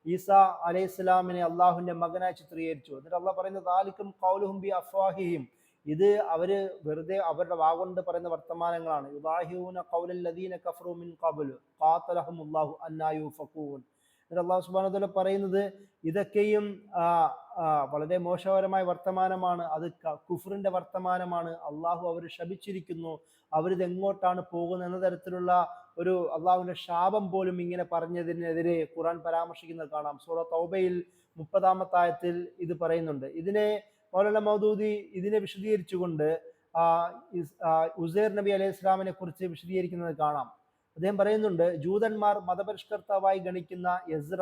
ഈസ അലൈഹിസ്സലാമിനെ അള്ളാഹുവിന്റെ മകനായി ചിത്രീകരിച്ചു. എന്നിട്ട് അള്ളാഹ് പറയുന്നത് ദാലിക്കും ഖൗലുഹും ബി അഫ്വാഹിഹിം, ഇത് അവര് വെറുതെ അവരുടെ വാഗൊണ്ട് പറയുന്ന വർത്തമാനങ്ങളാണ്. യുദാഹിഊന ഖൗലൽ ലദീന കഫറു മിൻ ഖബ്ലു ഖാതലഹുമുല്ലാഹു അന്നാ യുഫകൂൻ. എന്നിട്ട് അള്ളാഹു സുബ്ഹാനഹു വ തആല പറയുന്നത് ഇതൊക്കെയും വളരെ മോശകരമായ വർത്തമാനമാണ്, അത് കുഫറിന്റെ വർത്തമാനമാണ്, അള്ളാഹു അവർ ശപിച്ചിരിക്കുന്നു, അവരിത് എങ്ങോട്ടാണ് പോകുന്നത് എന്ന തരത്തിലുള്ള ഒരു അള്ളാഹുവിന്റെ ശാപം പോലും ഇങ്ങനെ പറഞ്ഞതിനെതിരെ ഖുർആൻ പരാമർശിക്കുന്നത് കാണാം. സൂറ തൗബയിൽ 30-ാമത്തെ ആയത്തിൽ ഇത് പറയുന്നുണ്ട്. ഇതിനെ മൗലാന മൗദൂദി ഇതിനെ വിശദീകരിച്ചുകൊണ്ട് ഉസൈർ നബി അലൈഹി ഇസ്ലാമിനെ കുറിച്ച് വിശദീകരിക്കുന്നത് കാണാം. അദ്ദേഹം പറയുന്നുണ്ട്, ജൂതന്മാർ മതപരിഷ്കർത്താവായി ഗണിക്കുന്ന എസ്ര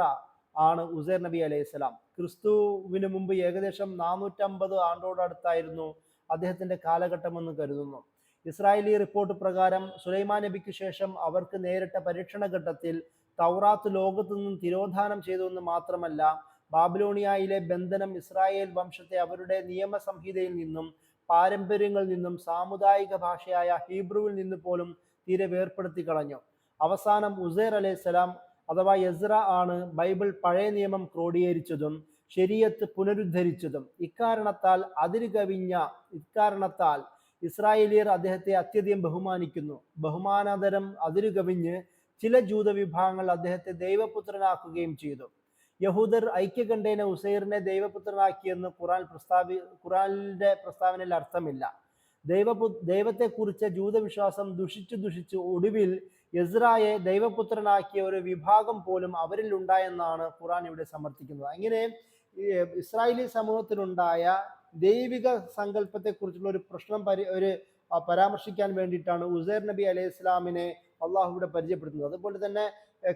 ആണ് ഉസൈർ നബി അലൈഹി സ്വലാം. ക്രിസ്തുവിന് മുമ്പ് ഏകദേശം 450 ആണ്ടോടടുത്തായിരുന്നു അദ്ദേഹത്തിന്റെ കാലഘട്ടം എന്ന് കരുതുന്നു. ഇസ്രായേലി റിപ്പോർട്ട് പ്രകാരം സുലൈമാൻ നബിക്ക് ശേഷം അവർക്ക് നേരിട്ട പരീക്ഷണ ഘട്ടത്തിൽ തൗറാത്ത് ലോകത്തു നിന്നും തിരോധാനം ചെയ്തു എന്ന് മാത്രമല്ല, ബാബിലോണിയയിലെ ബന്ധനം ഇസ്രായേൽ വംശത്തെ അവരുടെ നിയമസംഹിതയിൽ നിന്നും പാരമ്പര്യങ്ങളിൽ നിന്നും സാമുദായിക ഭാഷയായ ഹീബ്രുവിൽ നിന്ന് പോലും തീരെ വേർപ്പെടുത്തി കളഞ്ഞു. അവസാനം ഉസൈർ അലൈഹിസ്സലാം അഥവാ എസ്ര ആണ് ബൈബിൾ പഴയ നിയമം ക്രോഡീകരിച്ചതും ശരീഅത്ത് പുനരുദ്ധരിച്ചതും. ഇക്കാരണത്താൽ ഇസ്രായേലിയർ അദ്ദേഹത്തെ അത്യധികം ബഹുമാനിക്കുന്നു. ബഹുമാനാദരം അതിരുകവിഞ്ഞ് ചില ജൂത വിഭാഗങ്ങൾ അദ്ദേഹത്തെ ദൈവപുത്രനാക്കുകയും ചെയ്തു. യഹൂദർ ഐക്യകണ്ഠേന ഉസൈറിനെ ദൈവപുത്രനാക്കിയെന്ന് ഖുറാനിന്റെ പ്രസ്താവനയിൽ അർത്ഥമില്ല. ദൈവത്തെക്കുറിച്ച് ജൂതവിശ്വാസം ദുഷിച്ച് ഒടുവിൽ എസ്രായെ ദൈവപുത്രനാക്കിയ ഒരു വിഭാഗം പോലും അവരിൽ ഉണ്ടായെന്നാണ് ഖുറാൻ ഇവിടെ സമർത്ഥിക്കുന്നത്. അങ്ങനെ ഇസ്രായേലി സമൂഹത്തിലുണ്ടായ ദൈവിക സങ്കല്പത്തെക്കുറിച്ചുള്ള ഒരു പ്രശ്നം പരാമർശിക്കാൻ വേണ്ടിയിട്ടാണ് ഉസൈർ നബി അലൈഹി ഇസ്ലാമിനെ അള്ളാഹു ഇവിടെ പരിചയപ്പെടുത്തുന്നത്. അതുപോലെ തന്നെ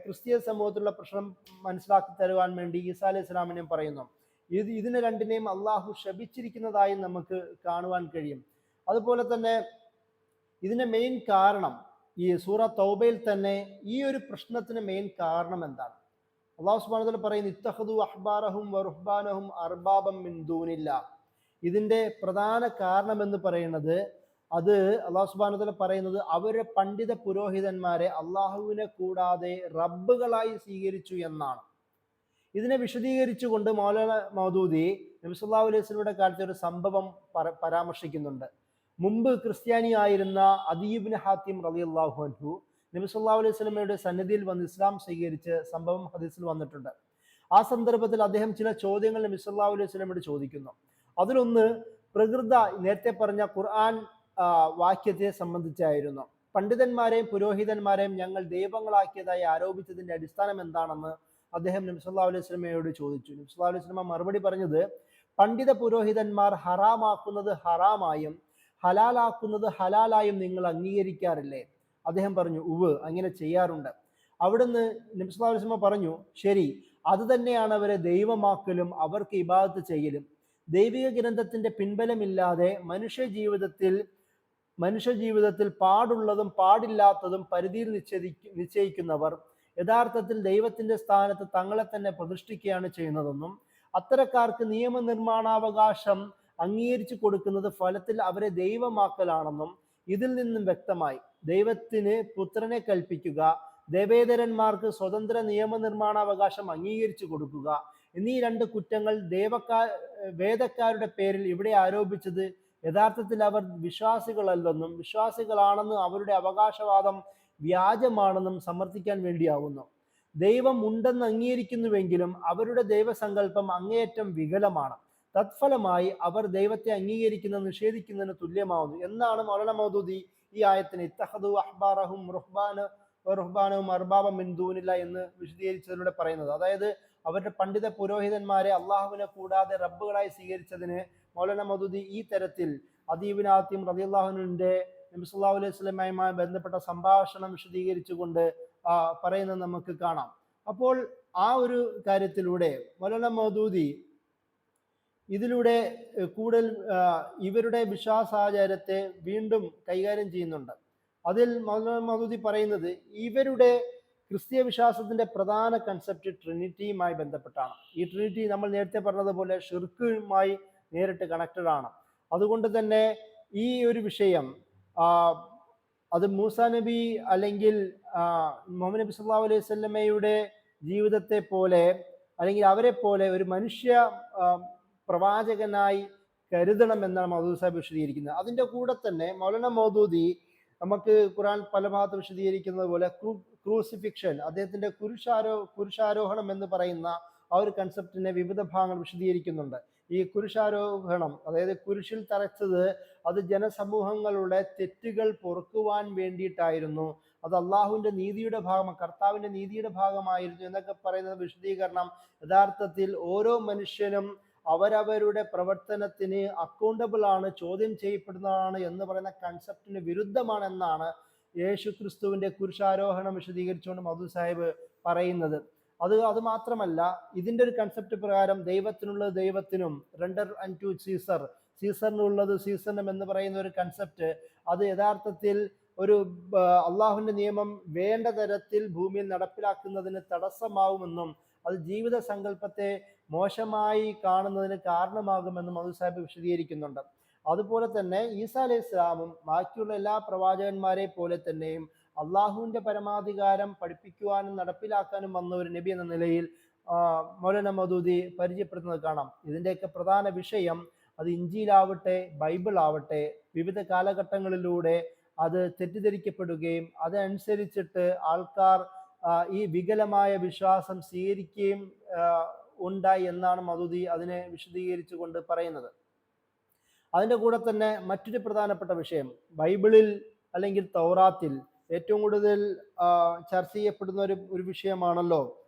ക്രിസ്തീയ സമൂഹത്തിലുള്ള പ്രശ്നം മനസ്സിലാക്കി തരുവാൻ വേണ്ടി ഈസാ അലൈഹി ഇസ്ലാമിനെയും പറയുന്നു. ഇതിനെ രണ്ടിനെയും അള്ളാഹു ശപിച്ചിരിക്കുന്നതായി നമുക്ക് കാണുവാൻ കഴിയും. അതുപോലെ തന്നെ ഇതിന്റെ മെയിൻ കാരണം ഈ സൂറ തൗബയിൽ തന്നെ ഈ ഒരു പ്രശ്നത്തിന് മെയിൻ കാരണം എന്താണ്? അള്ളാഹു സുബ്ഹാനഹു വ തആല പറയുന്നു, ഇത്തഖദു അഹ്ബാറഹും വറുഹ്ബാനഹും അർബാബം മിൻ ദൂനില്ലാ. ഇതിന്റെ പ്രധാന കാരണം എന്ന് പറയുന്നത്, അത് അള്ളാഹു സുബ്ഹാനഹു വ തആല പറയുന്നത് അവരുടെ പണ്ഡിത പുരോഹിതന്മാരെ അള്ളാഹുവിനെ കൂടാതെ റബ്ബുകളായി സ്വീകരിച്ചു എന്നാണ്. ഇതിനെ വിശദീകരിച്ചുകൊണ്ട് മൗലാന മൗദൂദി നബി സല്ലല്ലാഹു അലൈഹി വസല്ലമയുടെ കാലത്തെ ഒരു സംഭവം പരാമർശിക്കുന്നുണ്ട്. മുമ്പ് ക്രിസ്ത്യാനിയായിരുന്ന അദീ ഇബ്നു ഹാത്തിം റളിയല്ലാഹു അൻഹു നബി സല്ലല്ലാഹു അലൈഹി വസല്ലമയുടെ സന്നിധിയിൽ വന്ന് ഇസ്ലാം സ്വീകരിച്ച സംഭവം ഹദീസിൽ വന്നിട്ടുണ്ട്. ആ സന്ദർഭത്തിൽ അദ്ദേഹം ചില ചോദ്യങ്ങൾ നബി സല്ലല്ലാഹു അലൈഹി വസല്ലമയോട് ചോദിക്കുന്നു. അതിലൊന്ന് നേരത്തെ പറഞ്ഞ ഖുർആൻ വാക്യത്തെ സംബന്ധിച്ചായിരുന്നു. പണ്ഡിതന്മാരെയും പുരോഹിതന്മാരെയും ഞങ്ങൾ ദൈവങ്ങളാക്കിയതായി ആരോപിച്ചതിന്റെ അടിസ്ഥാനം എന്താണെന്ന് അദ്ദേഹം നബി സല്ലല്ലാഹു അലൈഹി വസല്ലമയോട് ചോദിച്ചു. നബി സല്ലല്ലാഹു അലൈഹി വസല്ലമ മറുപടി പറഞ്ഞത്, പണ്ഡിത പുരോഹിതന്മാർ ഹറാമാക്കുന്നത് ഹറാമായും ഹലാലാക്കുന്നത് ഹലാലായും നിങ്ങൾ അംഗീകരിക്കാറില്ലേ? അദ്ദേഹം പറഞ്ഞു, ഉവ്, അങ്ങനെ ചെയ്യാറുണ്ട്. അവിടുന്ന് നബി സല്ലല്ലാഹു അലൈഹി വസല്ലമ പറഞ്ഞു, ശരി, അത് തന്നെയാണ് അവരെ ദൈവമാക്കലും അവർക്ക് ഇബാദത്ത് ചെയ്യലും. ദൈവിക ഗ്രന്ഥത്തിന്റെ പിൻബലമില്ലാതെ മനുഷ്യ ജീവിതത്തിൽ പാടുള്ളതും പാടില്ലാത്തതും പരിധിയിൽ നിശ്ചയിക്കുന്നവർ യഥാർത്ഥത്തിൽ ദൈവത്തിന്റെ സ്ഥാനത്ത് തങ്ങളെ തന്നെ പ്രതിഷ്ഠിക്കുകയാണ് ചെയ്യുന്നതെന്നും അത്തരക്കാർക്ക് നിയമനിർമ്മാണാവകാശം അംഗീകരിച്ചു കൊടുക്കുന്നത് ഫലത്തിൽ അവരെ ദൈവമാക്കലാണെന്നും ഇതിൽ നിന്നും വ്യക്തമായി. ദൈവത്തിന് പുത്രനെ കൽപ്പിക്കുക, ദേവേതരന്മാർക്ക് സ്വതന്ത്ര നിയമനിർമ്മാണാവകാശം അംഗീകരിച്ചു കൊടുക്കുക എന്നീ രണ്ട് കുറ്റങ്ങൾ വേദക്കാരുടെ പേരിൽ ഇവിടെ ആരോപിച്ചത് യഥാർത്ഥത്തിൽ അവർ വിശ്വാസികളല്ലെന്നും വിശ്വാസികളാണെന്നും അവരുടെ അവകാശവാദം വ്യാജമാണെന്നും സമർത്ഥിക്കാൻ വേണ്ടിയാവുന്നു. ദൈവം ഉണ്ടെന്ന് അംഗീകരിക്കുന്നുവെങ്കിലും അവരുടെ ദൈവസങ്കല്പം അങ്ങേയറ്റം വികലമാണ്. തത്ഫലമായി അവർ ദൈവത്തെ അംഗീകരിക്കുന്നത് നിഷേധിക്കുന്നതിന് തുല്യമാവുന്നു എന്നാണ് മൗലാന മൗദൂദി ഈ ആയത്തിന് ഇത്തഖദു അഹ്ബാറഹും റുഹ്ബാനഹും അർബാബം മിൻ ദൂനില്ലാ എന്ന് വിശദീകരിച്ചതിലൂടെ പറയുന്നത്. അതായത് അവരുടെ പണ്ഡിത പുരോഹിതന്മാരെ അള്ളാഹുവിനെ കൂടാതെ റബ്ബുകളായി സ്വീകരിച്ചതിന് മൗലാന മൗദൂദി ഈ തരത്തിൽ അദീ ഇബ്നു ഹാത്തിം റളിയല്ലാഹു അൻഹുവിന്റെ നബി സല്ലല്ലാഹു അലൈഹി വസല്ലമയുമായി ബന്ധപ്പെട്ട സംഭാഷണം വിശദീകരിച്ചുകൊണ്ട് പറയുന്നത് നമുക്ക് കാണാം. അപ്പോൾ ആ ഒരു കാര്യത്തിലൂടെ മൗലാന മൗദൂദി ഇതിലൂടെ കൂടുതൽ ഇവരുടെ വിശ്വാസാചാരത്തെ വീണ്ടും കൈകാര്യം ചെയ്യുന്നുണ്ട്. അതിൽ മൗലാന മൗദൂദി പറയുന്നത് ഇവരുടെ ക്രിസ്തീയ വിശ്വാസത്തിന്റെ പ്രധാന കൺസെപ്റ്റ് ട്രിനിറ്റിയുമായി ബന്ധപ്പെട്ടാണ്. ഈ ട്രിനിറ്റി നമ്മൾ നേരത്തെ പറഞ്ഞതുപോലെ ഷിർക്കുമായി നേരിട്ട് കണക്റ്റഡ് ആണ്. അതുകൊണ്ട് തന്നെ ഈ ഒരു വിഷയം അത് മൂസ നബി അല്ലെങ്കിൽ മുഹമ്മദ് നബി സല്ലല്ലാഹു അലൈഹി വസല്ലമയുടെ ജീവിതത്തെ പോലെ അല്ലെങ്കിൽ അവരെ പോലെ ഒരു മനുഷ്യ പ്രവാചകനായി കരുതണമെന്നാണ് മൗദൂദി സാഹിബ് വിശദീകരിക്കുന്നത്. അതിൻ്റെ കൂടെ തന്നെ മൗലാന മൗദൂദി നമുക്ക് ഖുർആൻ പല ഭാഗത്ത് വിശദീകരിക്കുന്നത് പോലെ ക്രൂസിഫിക്ഷൻ, അദ്ദേഹത്തിന്റെ കുരിശാരോഹണം എന്ന് പറയുന്ന ആ ഒരു കൺസെപ്റ്റിനെ വിവിധ ഭാഗങ്ങൾ വിശദീകരിക്കുന്നുണ്ട്. ഈ കുരിശാരോഹണം, അതായത് കുരിശിൽ തറച്ചത്, അത് ജനസമൂഹങ്ങളുടെ തെറ്റുകൾ പൊറുക്കുവാൻ വേണ്ടിയിട്ടായിരുന്നു, അത് അള്ളാഹുവിന്റെ നീതിയുടെ കർത്താവിന്റെ നീതിയുടെ ഭാഗമായിരുന്നു എന്നൊക്കെ പറയുന്ന വിശദീകരണം യഥാർത്ഥത്തിൽ ഓരോ മനുഷ്യനും അവരവരുടെ പ്രവർത്തനത്തിന് അക്കൗണ്ടബിൾ ആണ്, ചോദ്യം ചെയ്യപ്പെടുന്നതാണ് എന്ന് പറയുന്ന കൺസെപ്റ്റിന് വിരുദ്ധമാണെന്നാണ് യേശു ക്രിസ്തുവിന്റെ കുരിശാരോഹണം വിശദീകരിച്ചുകൊണ്ട് മൗദൂദി സാഹിബ് പറയുന്നത്. അത് മാത്രമല്ല, ഇതിന്റെ ഒരു കൺസെപ്റ്റ് പ്രകാരം ദൈവത്തിനുള്ളത് ദൈവത്തിനും, റെൻഡർ അൺടു സീസർ, സീസറിനുള്ളത് സീസറിനും എന്ന് പറയുന്ന ഒരു കൺസെപ്റ്റ്, അത് യഥാർത്ഥത്തിൽ ഒരു അള്ളാഹുവിന്റെ നിയമം വേണ്ട തരത്തിൽ ഭൂമിയിൽ നടപ്പിലാക്കുന്നതിന് തടസ്സമാവുമെന്നും അത് ജീവിത സങ്കല്പത്തെ മോശമായി കാണുന്നതിന് കാരണമാകുമെന്നും മൗദൂദി സാഹിബ് വിശദീകരിക്കുന്നുണ്ട്. അതുപോലെ തന്നെ ഈസാ അലൈഹി ഇസ്ലാമും ബാക്കിയുള്ള എല്ലാ പ്രവാചകന്മാരെ പോലെ തന്നെയും അള്ളാഹുവിന്റെ പരമാധികാരം പഠിപ്പിക്കുവാനും നടപ്പിലാക്കാനും വന്ന ഒരു നബി എന്ന നിലയിൽ മൗലാന മൗദൂദി പരിചയപ്പെടുത്തുന്നത് കാണാം. ഇതിൻ്റെയൊക്കെ പ്രധാന വിഷയം അത് ഇഞ്ചീലാവട്ടെ ബൈബിൾ ആവട്ടെ വിവിധ കാലഘട്ടങ്ങളിലൂടെ അത് തെറ്റിദ്ധരിക്കപ്പെടുകയും അതനുസരിച്ചിട്ട് ആൾക്കാർ ഈ വികലമായ വിശ്വാസം സ്വീകരിക്കുകയും ഉണ്ടായി എന്നാണ് മൗദൂദി അതിനെ വിശദീകരിച്ചുകൊണ്ട് പറയുന്നത്. അതിൻ്റെ കൂടെ തന്നെ മറ്റൊരു പ്രധാനപ്പെട്ട വിഷയം, ബൈബിളിൽ അല്ലെങ്കിൽ തൗറാത്തിൽ ഏറ്റവും കൂടുതൽ ചർച്ച ചെയ്യപ്പെടുന്ന ഒരു വിഷയമാണല്ലോ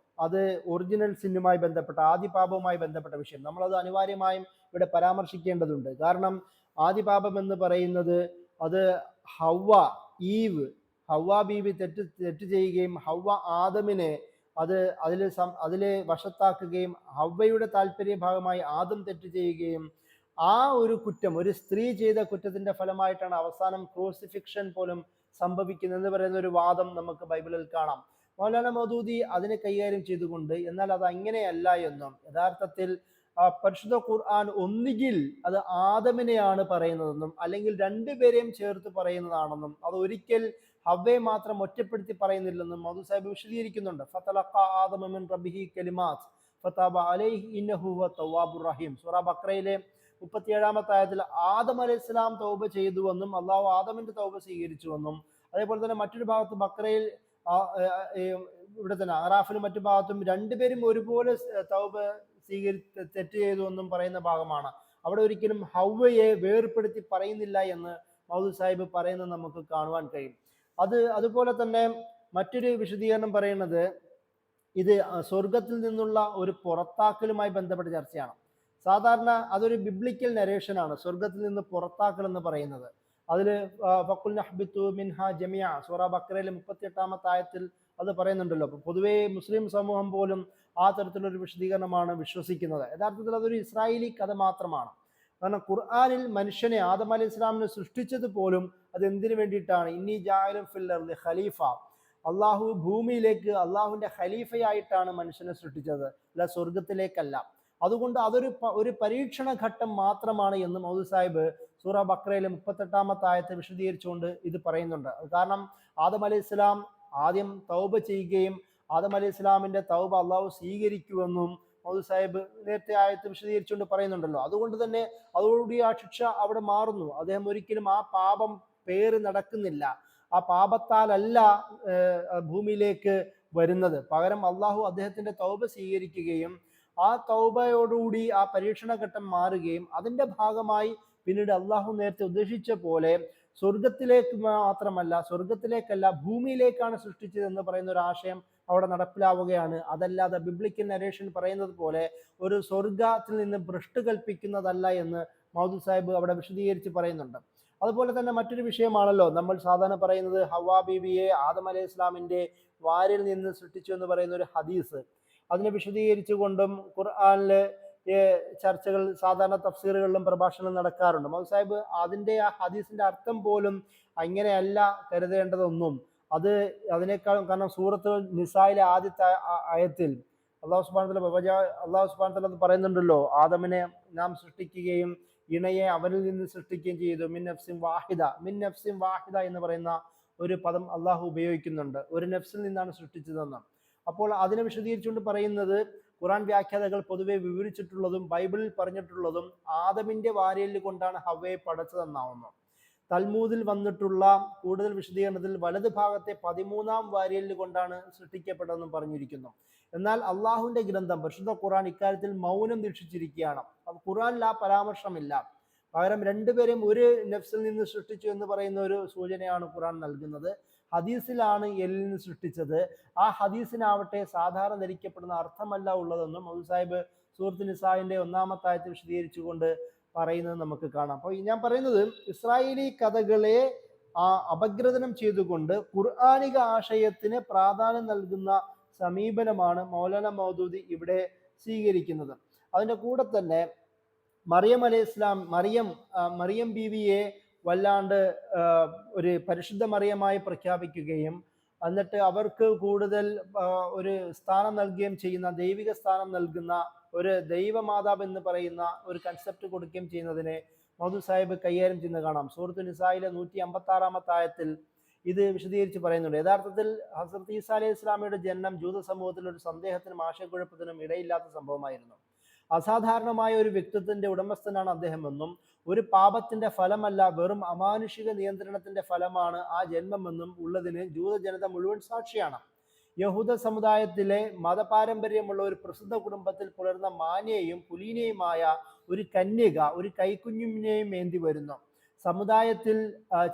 അത് ഒറിജിനൽ സിന്നുമായി ബന്ധപ്പെട്ട, ആദിപാപവുമായി ബന്ധപ്പെട്ട വിഷയം. നമ്മളത് അനിവാര്യമായും ഇവിടെ പരാമർശിക്കേണ്ടതുണ്ട്. കാരണം ആദിപാപം എന്ന് പറയുന്നത് അത് ഹവ്വ ബീവി തെറ്റ് ചെയ്യുകയും ഹവ്വ ആദമിനെ അതിലെ വശത്താക്കുകയും ഹവ്വയുടെ താല്പര്യ ഭാഗമായി ആദം തെറ്റ് ചെയ്യുകയും ആ ഒരു കുറ്റം, ഒരു സ്ത്രീ ചെയ്ത കുറ്റത്തിന്റെ ഫലമായിട്ടാണ് അവസാനം ക്രൂസിഫിക്ഷൻ പോലും സംഭവിക്കുന്നത് എന്ന് പറയുന്ന ഒരു വാദം നമുക്ക് ബൈബിളിൽ കാണാം. മൗലാന മൗദൂദി അതിനെ കൈകാര്യം ചെയ്തുകൊണ്ട് എന്നാൽ അത് അങ്ങനെയല്ല എന്നും, യഥാർത്ഥത്തിൽ പരിശുദ്ധ ഖുർആൻ ഒന്നുകിൽ അത് ആദമിനെയാണ് പറയുന്നതെന്നും അല്ലെങ്കിൽ രണ്ടുപേരെയും ചേർത്ത് പറയുന്നതാണെന്നും അത് ഒരിക്കൽ ഹവ്വയെ മാത്രം ഒറ്റപ്പെടുത്തി പറയുന്നില്ലെന്നും മൗദൂദി സാഹിബ് വിശദീകരിക്കുന്നുണ്ട്. ഫതലഖ ആദമു മിൻ റബ്ബിഹി കലിമാത്ത് ഫതബ അലൈഹി ഇന്നഹു ഹുവ തവ്വാബുർ റഹീം. സൂറ ബഖറയിലെ 37-ാമത്തെ ആയത്തിൽ ആദം അലൈഹി ഇസ്ലാം തൗബ ചെയ്തുവെന്നും അള്ളാഹു ആദമിന്റെ തൗബ സ്വീകരിച്ചുവെന്നും, അതേപോലെ തന്നെ മറ്റൊരു ഭാഗത്ത് ബഖറയിൽ ഇവിടെ തന്നെ അറാഫിലും മറ്റു ഭാഗത്തും രണ്ടുപേരും ഒരുപോലെ തൗബ തെറ്റ് ചെയ്തു എന്നും പറയുന്ന ഭാഗമാണ്. അവിടെ ഒരിക്കലും ഹവ്വയെ വേർപ്പെടുത്തി പറയുന്നില്ല എന്ന് മൗദൂദി സാഹിബ് പറയുന്നത് നമുക്ക് കാണുവാൻ കഴിയും. അതുപോലെ തന്നെ മറ്റൊരു വിശദീകരണം പറയുന്നത് ഇത് സ്വർഗത്തിൽ നിന്നുള്ള ഒരു പുറത്താക്കലുമായി ബന്ധപ്പെട്ട ചർച്ചയാണ്. സാധാരണ അതൊരു ബിബ്ലിക്കൽ നരേഷനാണ്, സ്വർഗത്തിൽ നിന്ന് പുറത്താക്കൽ എന്ന് പറയുന്നത്. അതിൽ ഫഖുൽനാ ഹ്ബിതു മിൻഹാ ജമിഅ സൂറ ബഖറയിലെ 38-ാമത്തെ ആയത്തിൽ അത് പറയുന്നുണ്ടല്ലോ. അപ്പോൾ പൊതുവേ മുസ്ലിം സമൂഹം പോലും ആ തരത്തിലൊരു വിശദീകരണമാണ് വിശ്വസിക്കുന്നത്. യഥാർത്ഥത്തിൽ അതൊരു ഇസ്രായേലി കഥ മാത്രമാണ്. കാരണം ഖുർആനിൽ മനുഷ്യനെ ആദം അലൈഹി ഇസ്ലാമിനെ സൃഷ്ടിച്ചത് പോലും അത് എന്തിനു വേണ്ടിയിട്ടാണ്? ഇന്നി ജാഇലുൻ ഫിൽ അർളി ഖലീഫ, അള്ളാഹു ഭൂമിയിലേക്ക് അള്ളാഹുവിന്റെ ഖലീഫയായിട്ടാണ് മനുഷ്യനെ സൃഷ്ടിച്ചത്, അല്ല സ്വർഗത്തിലേക്കല്ല. അതുകൊണ്ട് ഒരു പരീക്ഷണ ഘട്ടം മാത്രമാണ് എന്ന് മൗദൂദി സാഹിബ് സൂറ ബഖറയിലെ 38-ാമത്തെ ആയത്തെ വിശദീകരിച്ചുകൊണ്ട് ഇത് പറയുന്നുണ്ട്. കാരണം ആദം അലൈഹി ഇസ്ലാം ആദ്യം തൗബ ചെയ്യുകയും ആദം അലൈഹി ഇസ്ലാമിന്റെ തൗബ അള്ളാഹു സ്വീകരിക്കുമെന്നും മൗദൂദി സാഹിബ് നേരത്തെ ആയത്ത് വിശദീകരിച്ചുകൊണ്ട് പറയുന്നുണ്ടല്ലോ. അതുകൊണ്ട് തന്നെ അതോടുകൂടി ആ ശിക്ഷ അവിടെ മാറുന്നു. അദ്ദേഹം ഒരിക്കലും ആ പാപം പേറി നടക്കുന്നില്ല, ആ പാപത്താലല്ല ഭൂമിയിലേക്ക് വരുന്നത്. പകരം അള്ളാഹു അദ്ദേഹത്തിന്റെ തൗബ സ്വീകരിക്കുകയും ആ തൗബയോടുകൂടി ആ പരീക്ഷണ ഘട്ടം മാറുകയും അതിന്റെ ഭാഗമായി പിന്നീട് അള്ളാഹു നേരത്തെ ഉദ്ദേശിച്ച പോലെ സ്വർഗത്തിലേക്ക് മാത്രമല്ല, സ്വർഗത്തിലേക്കല്ല ഭൂമിയിലേക്കാണ് സൃഷ്ടിച്ചതെന്ന് പറയുന്ന ഒരു ആശയം അവിടെ നടപ്പിലാവുകയാണ്. അതല്ലാതെ ബിബ്ലിക്കൽ നരേഷൻ പറയുന്നത് പോലെ ഒരു സ്വർഗത്തിൽ നിന്ന് ഭ്രഷ്ട് കൽപ്പിക്കുന്നതല്ല എന്ന് മൗദൂദി സാഹിബ് അവിടെ വിശദീകരിച്ച് പറയുന്നുണ്ട്. അതുപോലെ തന്നെ മറ്റൊരു വിഷയമാണല്ലോ നമ്മൾ സാധാരണ പറയുന്നത്, ഹവ്വാ ബീവിയെ ആദം അലൈഹി ഇസ്ലാമിന്റെ വാരിൽ നിന്ന് സൃഷ്ടിച്ചു എന്ന് പറയുന്ന ഒരു ഹദീസ്. അതിനെ വിശദീകരിച്ചുകൊണ്ടും ഖുർആനിലെ ചർച്ചകൾ സാധാരണ തഫ്സീറുകളിലും പ്രഭാഷണങ്ങളും നടക്കാറുണ്ട്. മൗലവി സാഹിബ് അതിന്റെ ആ ഹദീസിന്റെ അർത്ഥം പോലും അങ്ങനെയല്ല കരുതേണ്ടതൊന്നും. അതിനേക്കാളും, കാരണം സൂറത്ത് നിസായിലെ ആദ്യത്തെ ആയത്തിൽ അള്ളാഹു സുബ്ഹാനഹു വതആല അത് പറയുന്നുണ്ടല്ലോ, ആദമിനെ നാം സൃഷ്ടിക്കുകയും ഇണയെ അവനിൽ നിന്ന് സൃഷ്ടിക്കുകയും ചെയ്തു. മിൻ നഫ്സിൻ വാഹിദ എന്ന് പറയുന്ന ഒരു പദം അള്ളാഹു ഉപയോഗിക്കുന്നുണ്ട്, ഒരു നഫ്സിൽ നിന്നാണ് സൃഷ്ടിച്ചതെന്ന്. അപ്പോൾ അതിനെ വിശദീകരിച്ചുകൊണ്ട് പറയുന്നത്, ഖുറാൻ വ്യാഖ്യാതകൾ പൊതുവെ വിവരിച്ചിട്ടുള്ളതും ബൈബിളിൽ പറഞ്ഞിട്ടുള്ളതും ആദമിന്റെ വാരിയല് കൊണ്ടാണ് ഹവ്വയെ പടച്ചതെന്നാവുന്നു. തൽമൂദിൽ വന്നിട്ടുള്ള കൂടുതൽ വിശദീകരണത്തിൽ വലത് ഭാഗത്തെ 13-ാം വാരിയല് കൊണ്ടാണ് സൃഷ്ടിക്കപ്പെട്ടതെന്നും പറഞ്ഞിരിക്കുന്നു. എന്നാൽ അള്ളാഹുവിന്റെ ഗ്രന്ഥം പരിശുദ്ധ ഖുറാൻ ഇക്കാര്യത്തിൽ മൗനം ദീക്ഷിച്ചിരിക്കുകയാണ്. ഖുറാനിൽ ആ പരാമർശമില്ല. പകരം രണ്ടുപേരെയും ഒരു നഫ്സിൽ നിന്ന് സൃഷ്ടിച്ചു എന്ന് പറയുന്ന ഒരു സൂചനയാണ് ഖുറാൻ നൽകുന്നത്. ഹദീസിലാണ് എല്ലിൽ നിന്ന് സൃഷ്ടിച്ചത്. ആ ഹദീസിനാവട്ടെ സാധാരണ ധരിക്കപ്പെടുന്ന അർത്ഥമല്ല ഉള്ളതെന്നും മൗലവി സാഹിബ് സൂറത്ത് നിസായിന്റെ 1-ാമത്തെ ആയത്ത് വിശദീകരിച്ചുകൊണ്ട് പറയുന്നത് നമുക്ക് കാണാം. അപ്പോൾ ഞാൻ പറയുന്നത്, ഇസ്രായേലി കഥകളെ അപഗ്രഥനം ചെയ്തുകൊണ്ട് ഖുർആനിക ആശയത്തിന് പ്രാധാന്യം നൽകുന്ന സമീപനമാണ് മൗലാന മൗദൂദി ഇവിടെ സ്വീകരിക്കുന്നത്. അതിൻ്റെ കൂടെ തന്നെ മറിയം അലൈഹി ഇസ്ലാം, മറിയം ബീവിയെ വല്ലാണ്ട് ഒരു പരിശുദ്ധ മറിയമായി പ്രഖ്യാപിക്കുകയും എന്നിട്ട് അവർക്ക് കൂടുതൽ ഒരു സ്ഥാനം നൽകുകയും ചെയ്യുന്ന, ദൈവിക സ്ഥാനം നൽകുന്ന ഒരു ദൈവമാതാവ് എന്ന് പറയുന്ന ഒരു കൺസെപ്റ്റ് കൊടുക്കുകയും ചെയ്യുന്നതിനെ മൗദൂദി സാഹിബ് കൈകാര്യം ചെയ്യുന്നത് കാണാം. സൂറത്ത് നിസായിലെ 156-ാമത്തെ ആയത്തിൽ ഇത് വിശദീകരിച്ച് പറയുന്നുണ്ട്. യഥാർത്ഥത്തിൽ ഹസ്രത്ത് ഈസാ അലൈഹി ഇസ്ലാമിയുടെ ജനനം ജൂത സമൂഹത്തിൽ ഒരു സന്ദേഹത്തിനും ആശയക്കുഴപ്പത്തിനും ഇടയില്ലാത്ത സംഭവമായിരുന്നു. അസാധാരണമായ ഒരു വ്യക്തിത്വത്തിന്റെ ഉടമസ്ഥനാണ് അദ്ദേഹമെന്നും ഒരു പാപത്തിന്റെ ഫലമല്ല, വെറും അമാനുഷിക നിയന്ത്രണത്തിന്റെ ഫലമാണ് ആ ജന്മമെന്നും ഉള്ളതിന് ജൂത ജനത മുഴുവൻ സാക്ഷിയാണ്. യഹൂദ സമുദായത്തിലെ മതപാരമ്പര്യമുള്ള ഒരു പ്രസിദ്ധ കുടുംബത്തിൽ പുലർന്ന മാന്യയും കുലീനയുമായ ഒരു കന്യക ഒരു കൈക്കുഞ്ഞിനെയും ഏന്തി വരുന്നു. സമുദായത്തിൽ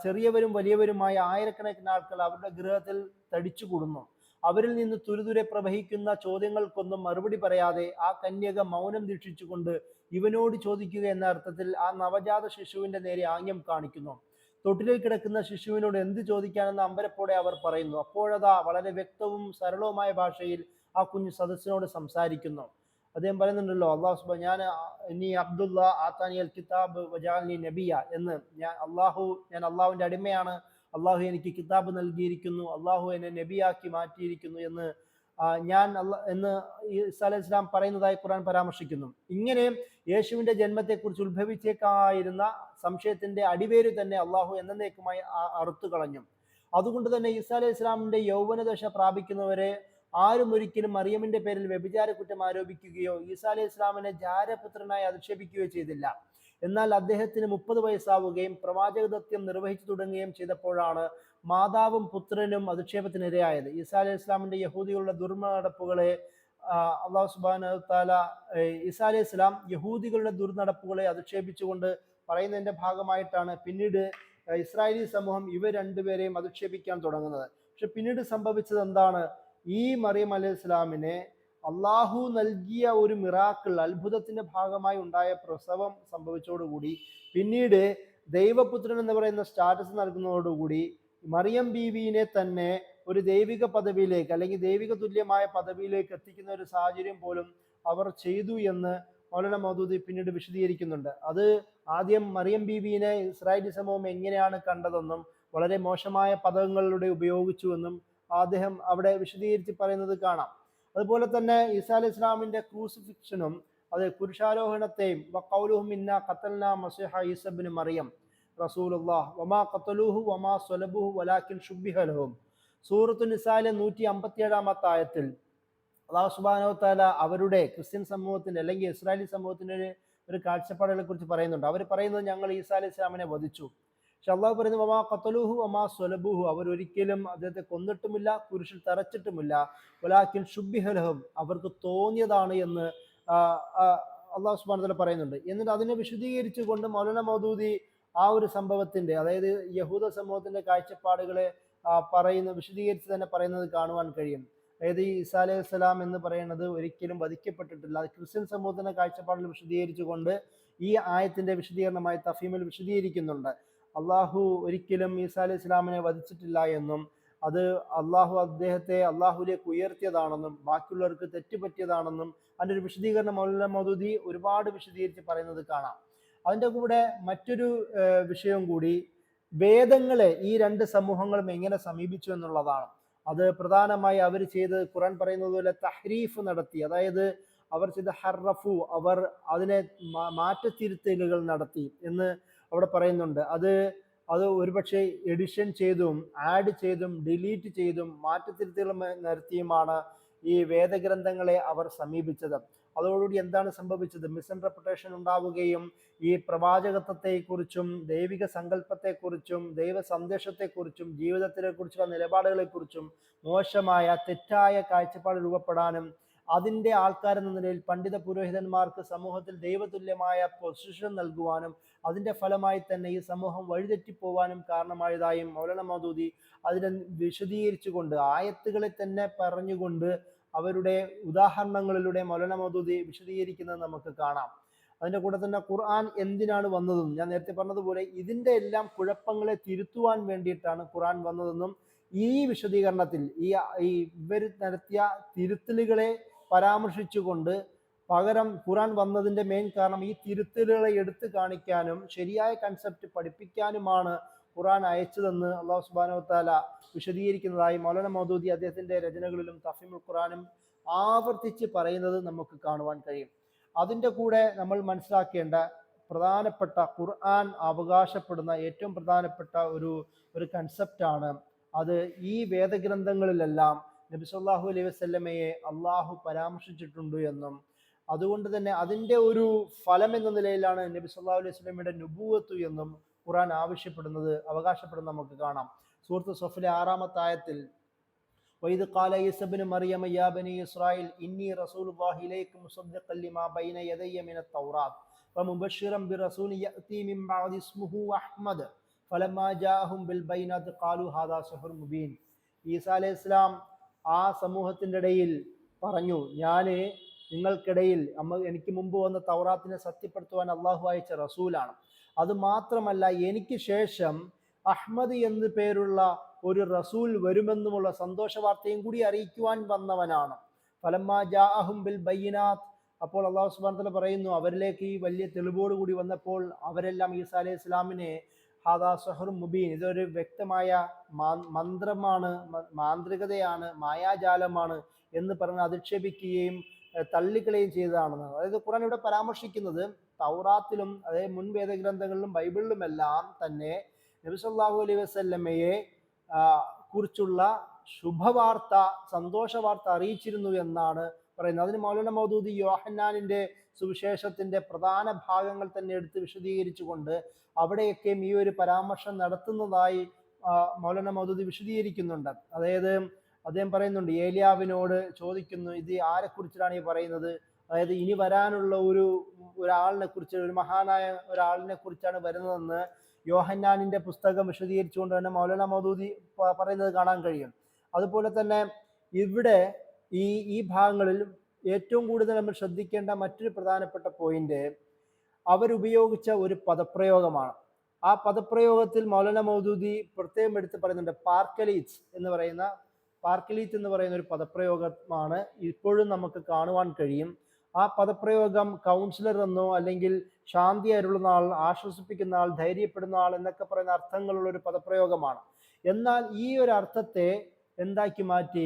ചെറിയവരും വലിയവരുമായ ആയിരക്കണക്കിന് ആൾക്കാർ അവരുടെ ഗൃഹത്തിൽ തടിച്ചുകൂടുന്നു. അവരിൽ നിന്ന് തുരുതുരെ പ്രവഹിക്കുന്ന ചോദ്യങ്ങൾക്കൊന്നും മറുപടി പറയാതെ ആ കന്യക മൗനം ദീക്ഷിച്ചുകൊണ്ട് ഇവനോട് ചോദിക്കുക എന്ന അർത്ഥത്തിൽ ആ നവജാത ശിശുവിന്റെ നേരെ ആംഗ്യം കാണിക്കുന്നു. തൊട്ടിലിൽ കിടക്കുന്ന ശിശുവിനോട് എന്ത് ചോദിക്കാനെന്ന് അമ്പരപ്പോടെ അവർ പറയുന്നു. അപ്പോഴതാ വളരെ വ്യക്തവും സരളവുമായ ഭാഷയിൽ ആ കുഞ്ഞ് സദസ്സിനോട് സംസാരിക്കുന്നു. അദ്ദേഹം പറയുന്നുണ്ടല്ലോ, ഞാൻ അബ്ദുള്ള ആത്താനി അൽ കിതാബ് വജാൽനി നബിയ എന്ന്, ഞാൻ അള്ളാഹുവിന്റെ അടിമയാണ്, അള്ളാഹു എനിക്ക് കിതാബ് നൽകിയിരിക്കുന്നു, അള്ളാഹു എന്നെ നബിയാക്കി മാറ്റിയിരിക്കുന്നു എന്ന് ഈസാ അലൈഹി ഇസ്ലാം പറയുന്നതായി ഖുർആൻ പരാമർശിക്കുന്നു. ഇങ്ങനെ യേശുവിന്റെ ജന്മത്തെക്കുറിച്ച് ഉത്ഭവിച്ചേക്കായിരുന്ന സംശയത്തിന്റെ അടിവേര് തന്നെ അള്ളാഹു എന്നേക്കുമായി അറുത്തു കളഞ്ഞു. അതുകൊണ്ട് തന്നെ ഈസാ അലൈഹി ഇസ്ലാമിന്റെ യൗവനദശ പ്രാപിക്കുന്നവരെ ആരും ഒരിക്കലും മറിയമിന്റെ പേരിൽ വ്യഭിചാര കുറ്റം ആരോപിക്കുകയോ ഈസാ അലൈഹി ഇസ്ലാമിനെ ജാരപുത്രനായി അധിക്ഷേപിക്കുകയോ ചെയ്തില്ല. എന്നാൽ അദ്ദേഹത്തിന് 30 വയസ്സാവുകയും പ്രവാചക ദൗത്യം നിർവഹിച്ചു തുടങ്ങുകയും ചെയ്തപ്പോഴാണ് മാതാവും പുത്രനും അധിക്ഷേപത്തിനിരയായത്. ഈസാ അലൈഹി ഇസ്ലാമിന്റെ യഹൂദികളുടെ ദുർനടപ്പുകളെ അള്ളാഹു സുബ്ഹാനഹു തആല, ഈസാ അലൈഹി ഇസ്ലാം യഹൂദികളുടെ ദുർനടപ്പുകളെ അധിക്ഷേപിച്ചുകൊണ്ട് പറയുന്നതിന്റെ ഭാഗമായിട്ടാണ് പിന്നീട് ഇസ്രായേലി സമൂഹം ഇവർ രണ്ടുപേരെയും അധിക്ഷേപിക്കാൻ തുടങ്ങുന്നത്. പക്ഷെ പിന്നീട് സംഭവിച്ചത് എന്താണ്? ഈ മറിയം അലൈഹി ഇസ്ലാമിനെ അള്ളാഹു നൽകിയ ഒരു മിറാക്കിൾ, അത്ഭുതത്തിന്റെ ഭാഗമായി ഉണ്ടായ പ്രസവം സംഭവിച്ചതോടുകൂടി പിന്നീട് ദൈവപുത്രൻ എന്ന് പറയുന്ന സ്റ്റാറ്റസ് നൽകുന്നതോടുകൂടി മറിയം ബീവിനെ തന്നെ ഒരു ദൈവിക പദവിയിലേക്ക് അല്ലെങ്കിൽ ദൈവിക തുല്യമായ പദവിയിലേക്ക് എത്തിക്കുന്ന ഒരു സാഹചര്യം പോലും അവർ ചെയ്തു എന്ന് മൗലാന മൗദൂദി പിന്നീട് വിശദീകരിക്കുന്നുണ്ട്. അത് ആദ്യം മറിയം ബീവിനെ ഇസ്രായേലി സമൂഹം എങ്ങനെയാണ് കണ്ടതെന്നും വളരെ മോശമായ പദങ്ങളിലൂടെ ഉപയോഗിച്ചുവെന്നും അദ്ദേഹം അവിടെ വിശദീകരിച്ച് പറയുന്നത് കാണാം. അതുപോലെ തന്നെ ഈസാ അലൈഹി ഇസ്ലാമിന്റെ ക്രൂസിഫിക്ഷനും അത് കുരിശാരോഹണത്തെയും വഖൗലുഹും ഇന്നാ ഖതൽനാ മസീഹ ഈസ ഇബ്നു മറിയം റസൂലുള്ളാഹ് വമാ ഖതലൂഹു വമാ സ്വലബൂഹു വലാകിൻ ശുബ്ബിഹ ലഹും, സൂറത്തു നിസായിലെ 157-ാമത്തെ ആയത്തിൽ അല്ലാഹു സുബ്ഹാനഹു വ തആല അവരുടെ ക്രിസ്ത്യൻ സമൂഹത്തിന്റെ അല്ലെങ്കിൽ ഇസ്രായേലി സമൂഹത്തിന്റെ ഒരു കാഴ്ചപ്പാടുകളെ കുറിച്ച് പറയുന്നുണ്ട്. അവർ പറയുന്നത്, ഞങ്ങൾ ഈസാ അലൈഹി ഇസ്ലാമിനെ വധിച്ചു. പക്ഷെ അള്ളാഹു പറയുന്നത് വമാ ഖതലൂഹു വമാ സ്വലബൂഹു, അവർ ഒരിക്കലും അദ്ദേഹത്തെ കൊന്നിട്ടുമില്ല, കുരിശിൽ തറച്ചിട്ടുമില്ല, വലാകിൻ ശുബ്ബിഹ ലഹും, അവർക്ക് തോന്നിയതാണ് എന്ന് അള്ളാഹു സുബ്ഹാനഹു വ തആല പറയുന്നുണ്ട്. എന്നിട്ട് അതിനെ വിശദീകരിച്ചുകൊണ്ട് മൗലാന മൗദൂദി ആ ഒരു സംഭവത്തിന്റെ, അതായത് യഹൂദ സമൂഹത്തിന്റെ കാഴ്ചപ്പാടുകളെ വിശദീകരിച്ച് തന്നെ പറയുന്നത് കാണുവാൻ കഴിയും. അതായത് ഈ ഈസാ അലൈഹി സ്വലാം എന്ന് പറയുന്നത് ഒരിക്കലും വധിക്കപ്പെട്ടിട്ടില്ല. അത് ക്രിസ്ത്യൻ സമൂഹത്തിന്റെ കാഴ്ചപ്പാടിൽ വിശദീകരിച്ചുകൊണ്ട് ഈ ആയത്തിന്റെ വിശദീകരണമായി തഫീമിൽ വിശദീകരിക്കുന്നുണ്ട്. അള്ളാഹു ഒരിക്കലും ഈസാ അലൈഹി ഇസ്ലാമിനെ വധിച്ചിട്ടില്ല എന്നും അത് അള്ളാഹു അദ്ദേഹത്തെ അള്ളാഹുലേക്ക് ഉയർത്തിയതാണെന്നും ബാക്കിയുള്ളവർക്ക് തെറ്റുപറ്റിയതാണെന്നും അതിൻ്റെ ഒരു വിശദീകരണം മൗലാന മൗദൂദി ഒരുപാട് വിശദീകരിച്ച് പറയുന്നത് കാണാം. അതിൻ്റെ കൂടെ മറ്റൊരു വിഷയം കൂടി, വേദങ്ങളെ ഈ രണ്ട് സമൂഹങ്ങളും എങ്ങനെ സമീപിച്ചു എന്നുള്ളതാണ്. അത് പ്രധാനമായി അവർ ചെയ്ത് ഖുർആൻ പറയുന്നത് പോലെ തഹ്രീഫ് നടത്തി, അതായത് അവർ ചെയ്ത ഹർറഫു, അവർ അതിനെ മാറ്റത്തിരുത്തലുകൾ നടത്തി എന്ന് അവിടെ പറയുന്നുണ്ട്. അത് ഒരുപക്ഷെ എഡിഷൻ ചെയ്തും ആഡ് ചെയ്തും ഡിലീറ്റ് ചെയ്തും മാറ്റത്തിരുത്തലുകൾ നടത്തിയുമാണ് ഈ വേദഗ്രന്ഥങ്ങളെ അവർ സമീപിച്ചത്. അതോടുകൂടി എന്താണ് സംഭവിച്ചത്? മിസ്ഇൻറ്റർപ്രിട്ടേഷൻ ഉണ്ടാവുകയും ഈ പ്രവാചകത്വത്തെക്കുറിച്ചും ദൈവിക സങ്കല്പത്തെക്കുറിച്ചും ദൈവ സന്ദേശത്തെക്കുറിച്ചും ജീവിതത്തെക്കുറിച്ചുള്ള നിലപാടുകളെക്കുറിച്ചും മോശമായ തെറ്റായ കാഴ്ചപ്പാട് രൂപപ്പെടാനും അതിൻ്റെ ആൾക്കാരെന്ന നിലയിൽ പണ്ഡിത പുരോഹിതന്മാർക്ക് സമൂഹത്തിൽ ദൈവതുല്യമായ പൊസിഷൻ നൽകുവാനും അതിൻ്റെ ഫലമായി തന്നെ ഈ സമൂഹം വഴിതെറ്റിപ്പോവാനും കാരണമായതായും മൗലാന മൗദൂദി അതിനെ വിശദീകരിച്ചുകൊണ്ട് ആയത്തുകളെ തന്നെ പറഞ്ഞുകൊണ്ട് അവരുടെ ഉദാഹരണങ്ങളിലൂടെ മൗലാന മൗദൂദി വിശദീകരിക്കുന്നത് നമുക്ക് കാണാം. അതിൻ്റെ കൂടെ തന്നെ ഖുർആൻ എന്തിനാണ് വന്നതെന്നും ഞാൻ നേരത്തെ പറഞ്ഞതുപോലെ ഇതിൻ്റെ എല്ലാം കുഴപ്പങ്ങളെ തിരുത്തുവാൻ വേണ്ടിയിട്ടാണ് ഖുർആൻ വന്നതെന്നും ഈ വിശദീകരണത്തിൽ ഇവർ നടത്തിയ തിരുത്തലുകളെ പരാമർശിച്ചുകൊണ്ട് പകരം ഖുർആൻ വന്നതിൻ്റെ മെയിൻ കാരണം ഈ തിരുത്തലുകളെ എടുത്തു കാണിക്കാനും ശരിയായ കൺസെപ്റ്റ് പഠിപ്പിക്കാനുമാണ് ഖുർആൻ അയച്ചതെന്ന് അല്ലാഹു സുബ്ഹാനഹു വ തആല വിശദീകരിക്കുന്നതായി മൗലാന മൗദൂദി അദ്ദേഹത്തിൻ്റെ രചനകളിലും തഫ്ഹീമുൽ ഖുർആനും ആവർത്തിച്ച് പറയുന്നത് നമുക്ക് കാണുവാൻ കഴിയും. അതിൻ്റെ കൂടെ നമ്മൾ മനസ്സിലാക്കേണ്ട പ്രധാനപ്പെട്ട ഖുർആൻ അവകാശപ്പെടുന്ന ഏറ്റവും പ്രധാനപ്പെട്ട ഒരു കൺസെപ്റ്റാണ്, അത് ഈ വേദഗ്രന്ഥങ്ങളിലെല്ലാം നബി സല്ലല്ലാഹു അലൈഹി വസല്ലമയെ അള്ളാഹു പരാമർശിച്ചിട്ടുണ്ട് എന്നും അതുകൊണ്ട് തന്നെ അതിൻ്റെ ഒരു ഫലം എന്ന നിലയിലാണ് നബി സല്ലല്ലാഹു അലൈഹി വസല്ലമയുടെ നുബുവത്ത് എന്നും ഖുർആൻ അവകാശപ്പെടുന്നത് നമുക്ക് കാണാം. സൂറത്ത് സഫിലെ 6-ാമത്തെ ആയത്തിൽ വഇദ് ഖാല ഈസ ഇബ്നു മറിയം യാ ബനി ഇസ്രായീൽ ഇന്നി റസൂലുള്ളാഹി ഇലൈക്കും മുസദ്ദിഖൻ ലിമാ ബൈന യദയ്യ മിനത് തൗറാത്ത് വമുബശ്ശിറൻ ബിറസൂലിൻ യഅതി മിൻ ബഅദി ഇസ്മുഹു അഹ്മദ് ഫലമ്മാ ജാഅഹും ബിൽ ബൈനാത്തി ഖാലു ഹാദാ സിഹ്റുൻ മുബീൻ. ഈസ അലൈഹി ഇസ്ലാം ആ സമൂഹത്തിൻ്റെ ഇടയിൽ പറഞ്ഞു, ഞാൻ നിങ്ങൾക്കിടയിൽ എനിക്ക് മുമ്പ് വന്ന തൗറാത്തിനെ സത്യപ്പെടുത്തുവാൻ അള്ളാഹു അയച്ച റസൂലാണ്. അതുമാത്രമല്ല എനിക്ക് ശേഷം അഹ്മദ് എന്ന് പേരുള്ള ഒരു റസൂൽ വരുമെന്നുമുള്ള സന്തോഷ വാർത്തയും കൂടി അറിയിക്കുവാൻ വന്നവനാണ്. ഫലമ്മാ ജാഅഹും ബിൽ ബയ്യിനാത്ത്, അപ്പോൾ അള്ളാഹു സുബ്ഹാനഹു വ തആല പറയുന്നു, അവരിലേക്ക് ഈ വലിയ തെളിവോട് കൂടി വന്നപ്പോൾ അവരെല്ലാം ഈസാ അലൈഹി ഇസ്ലാമിനെ ഹാദാ സിഹ്റുൻ മുബീൻ, ഇതൊരു വ്യക്തമായ മന്ത്രമാണ്, മാന്ത്രികതയാണ്, മായാജാലമാണ് എന്ന് പറഞ്ഞ് അധിക്ഷേപിക്കുകയും തള്ളിക്കളയുകയും ചെയ്തതാണെന്ന്. അതായത് ഖുർആൻ ഇവിടെ പരാമർശിക്കുന്നത് തൗറാത്തിലും അതായത് മുൻ വേദഗ്രന്ഥങ്ങളിലും ബൈബിളിലുമെല്ലാം തന്നെ നബി സല്ലല്ലാഹു അലൈഹി വസല്ലമയെ കുറിച്ചുള്ള ശുഭവാർത്ത, സന്തോഷ വാർത്ത അറിയിച്ചിരുന്നു എന്നാണ് പറയുന്നത്. അതിന് മൗലാന മൗദൂദി യോഹന്നാനിൻ്റെ സുവിശേഷത്തിൻ്റെ പ്രധാന ഭാഗങ്ങൾ തന്നെ എടുത്ത് വിശദീകരിച്ചുകൊണ്ട് അവിടെയൊക്കെയും ഈ ഒരു പരാമർശം നടത്തുന്നതായി മൗലാന മൗദൂദി വിശദീകരിക്കുന്നുണ്ട്. അതായത് അദ്ദേഹം പറയുന്നുണ്ട്, ഏലിയാവിനോട് ചോദിക്കുന്നു, ഇത് ആരെക്കുറിച്ചാണ് ഈ പറയുന്നത്, അതായത് ഇനി വരാനുള്ള ഒരാളിനെ കുറിച്ച്, ഒരു മഹാനായ ഒരാളിനെ കുറിച്ചാണ് വരുന്നതെന്ന് യോഹന്നാനിൻ്റെ പുസ്തകം വിശദീകരിച്ചുകൊണ്ട് തന്നെ മൗലാന മൗദൂദി പറയുന്നത് കാണാൻ കഴിയും. അതുപോലെ തന്നെ ഇവിടെ ഈ ഭാഗങ്ങളിൽ ഏറ്റവും കൂടുതൽ നമ്മൾ ശ്രദ്ധിക്കേണ്ട മറ്റൊരു പ്രധാനപ്പെട്ട പോയിന്റ് അവരുപയോഗിച്ച ഒരു പദപ്രയോഗമാണ്. ആ പദപ്രയോഗത്തിൽ മൗലാന മൗദൂദി പ്രത്യേകം എടുത്ത് പറയുന്നുണ്ട്, പാർക്കലീത്ത് എന്ന് പറയുന്ന ഒരു പദപ്രയോഗമാണ് ഇപ്പോഴും നമുക്ക് കാണുവാൻ കഴിയും. ആ പദപ്രയോഗം കൗൺസിലർ എന്നോ അല്ലെങ്കിൽ ശാന്തി അരുളുന്ന ആൾ, ആശ്വസിപ്പിക്കുന്ന ആൾ, ധൈര്യപ്പെടുന്ന ആൾ എന്നൊക്കെ പറയുന്ന അർത്ഥങ്ങളുള്ള ഒരു പദപ്രയോഗമാണ്. എന്നാൽ ഈ ഒരു അർത്ഥത്തെ എന്താക്കി മാറ്റി,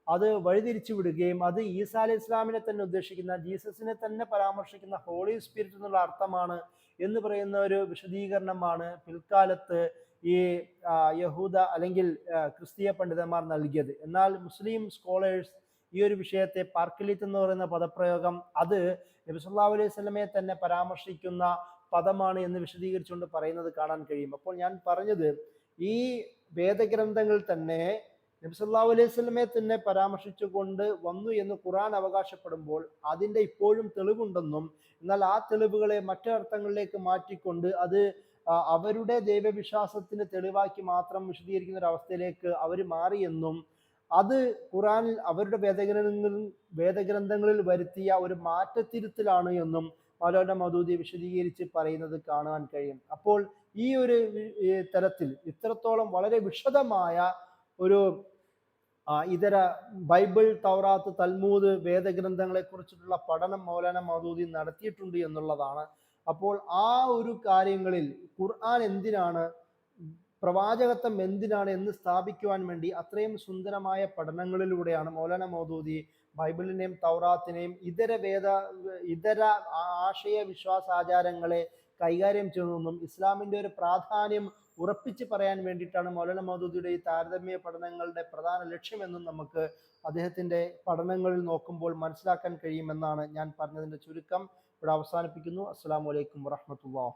അത് വഴിതിരിച്ചു വിടുകയും അത് ഈസാ അലൈഹി ഇസ്ലാമിനെ തന്നെ ഉദ്ദേശിക്കുന്ന, ജീസസിനെ തന്നെ പരാമർശിക്കുന്ന ഹോളി സ്പിരിറ്റ് എന്നുള്ള അർത്ഥമാണ് എന്ന് പറയുന്ന ഒരു വിശദീകരണമാണ് പിൽക്കാലത്ത് ഈ യഹൂദ അല്ലെങ്കിൽ ക്രിസ്തീയ പണ്ഡിതന്മാർ നൽകിയത്. എന്നാൽ മുസ്ലിം സ്കോളേഴ്സ് ഈ ഒരു വിഷയത്തെ പാർക്കലീത്ത് എന്ന് പറയുന്ന പദപ്രയോഗം അത് നബി സല്ലല്ലാഹു അലൈഹി വസല്ലമയെ തന്നെ പരാമർശിക്കുന്ന പദമാണ് എന്ന് വിശദീകരിച്ചുകൊണ്ട് പറയുന്നത് കാണാൻ കഴിയും. അപ്പോൾ ഞാൻ പറഞ്ഞത്, ഈ വേദഗ്രന്ഥങ്ങൾ തന്നെ നബി സല്ലല്ലാഹു അലൈഹി വസല്ലമയെ തന്നെ പരാമർശിച്ചുകൊണ്ട് വന്നു എന്ന് ഖുർആൻ അവകാശപ്പെടുമ്പോൾ അതിൻ്റെ ഇപ്പോഴും തെളിവുണ്ടെന്നും എന്നാൽ ആ തെളിവുകളെ മറ്റർത്ഥങ്ങളിലേക്ക് മാറ്റിക്കൊണ്ട് അത് അവരുടെ ദൈവവിശ്വാസത്തിന് തെളിവാക്കി മാത്രം വിശദീകരിക്കുന്ന ഒരു അവസ്ഥയിലേക്ക് അവർ മാറിയെന്നും അത് ഖുർആനിൽ അവരുടെ വേദഗ്രന്ഥങ്ങളിൽ വരുത്തിയ ഒരു മാറ്റത്തിരുത്തലാണ് എന്നും മൗലാന മൗദൂദി വിശദീകരിച്ച് പറയുന്നത് കാണാൻ കഴിയും. അപ്പോൾ ഈ ഒരു തരത്തിൽ ഇത്രത്തോളം വളരെ വിശദമായ ഒരു ഇതര ബൈബിൾ, തൗറാത്ത്, തൽമൂദ്, വേദഗ്രന്ഥങ്ങളെ കുറിച്ചിട്ടുള്ള പഠനം മൗലാന മൗദൂദി നടത്തിയിട്ടുണ്ട് എന്നുള്ളതാണ്. അപ്പോൾ ആ ഒരു കാര്യങ്ങളിൽ ഖുർആൻ എന്തിനാണ്, പ്രവാചകത്വം എന്തിനാണ് എന്ന് സ്ഥാപിക്കുവാൻ വേണ്ടി അത്രയും സുന്ദരമായ പഠനങ്ങളിലൂടെയാണ് മൗലാന മൗദൂദി ബൈബിളിനെയും തൗറാത്തിനെയും ഇതര ആശയ വിശ്വാസാചാരങ്ങളെ കൈകാര്യം ചെയ്യുന്നതെന്നും ഇസ്ലാമിൻ്റെ ഒരു പ്രാധാന്യം ഉറപ്പിച്ച് പറയാൻ വേണ്ടിയിട്ടാണ് മൗലാന മൗദൂദിയുടെ ഈ താരതമ്യ പഠനങ്ങളുടെ പ്രധാന ലക്ഷ്യമെന്നും നമുക്ക് അദ്ദേഹത്തിൻ്റെ പഠനങ്ങളിൽ നോക്കുമ്പോൾ മനസ്സിലാക്കാൻ കഴിയുമെന്നാണ് ഞാൻ പറഞ്ഞതിൻ്റെ ചുരുക്കം. ഇവിടെ അവസാനിപ്പിക്കുന്നു. അസ്സലാമു അലൈക്കും വറഹ്മത്തുള്ളാഹി.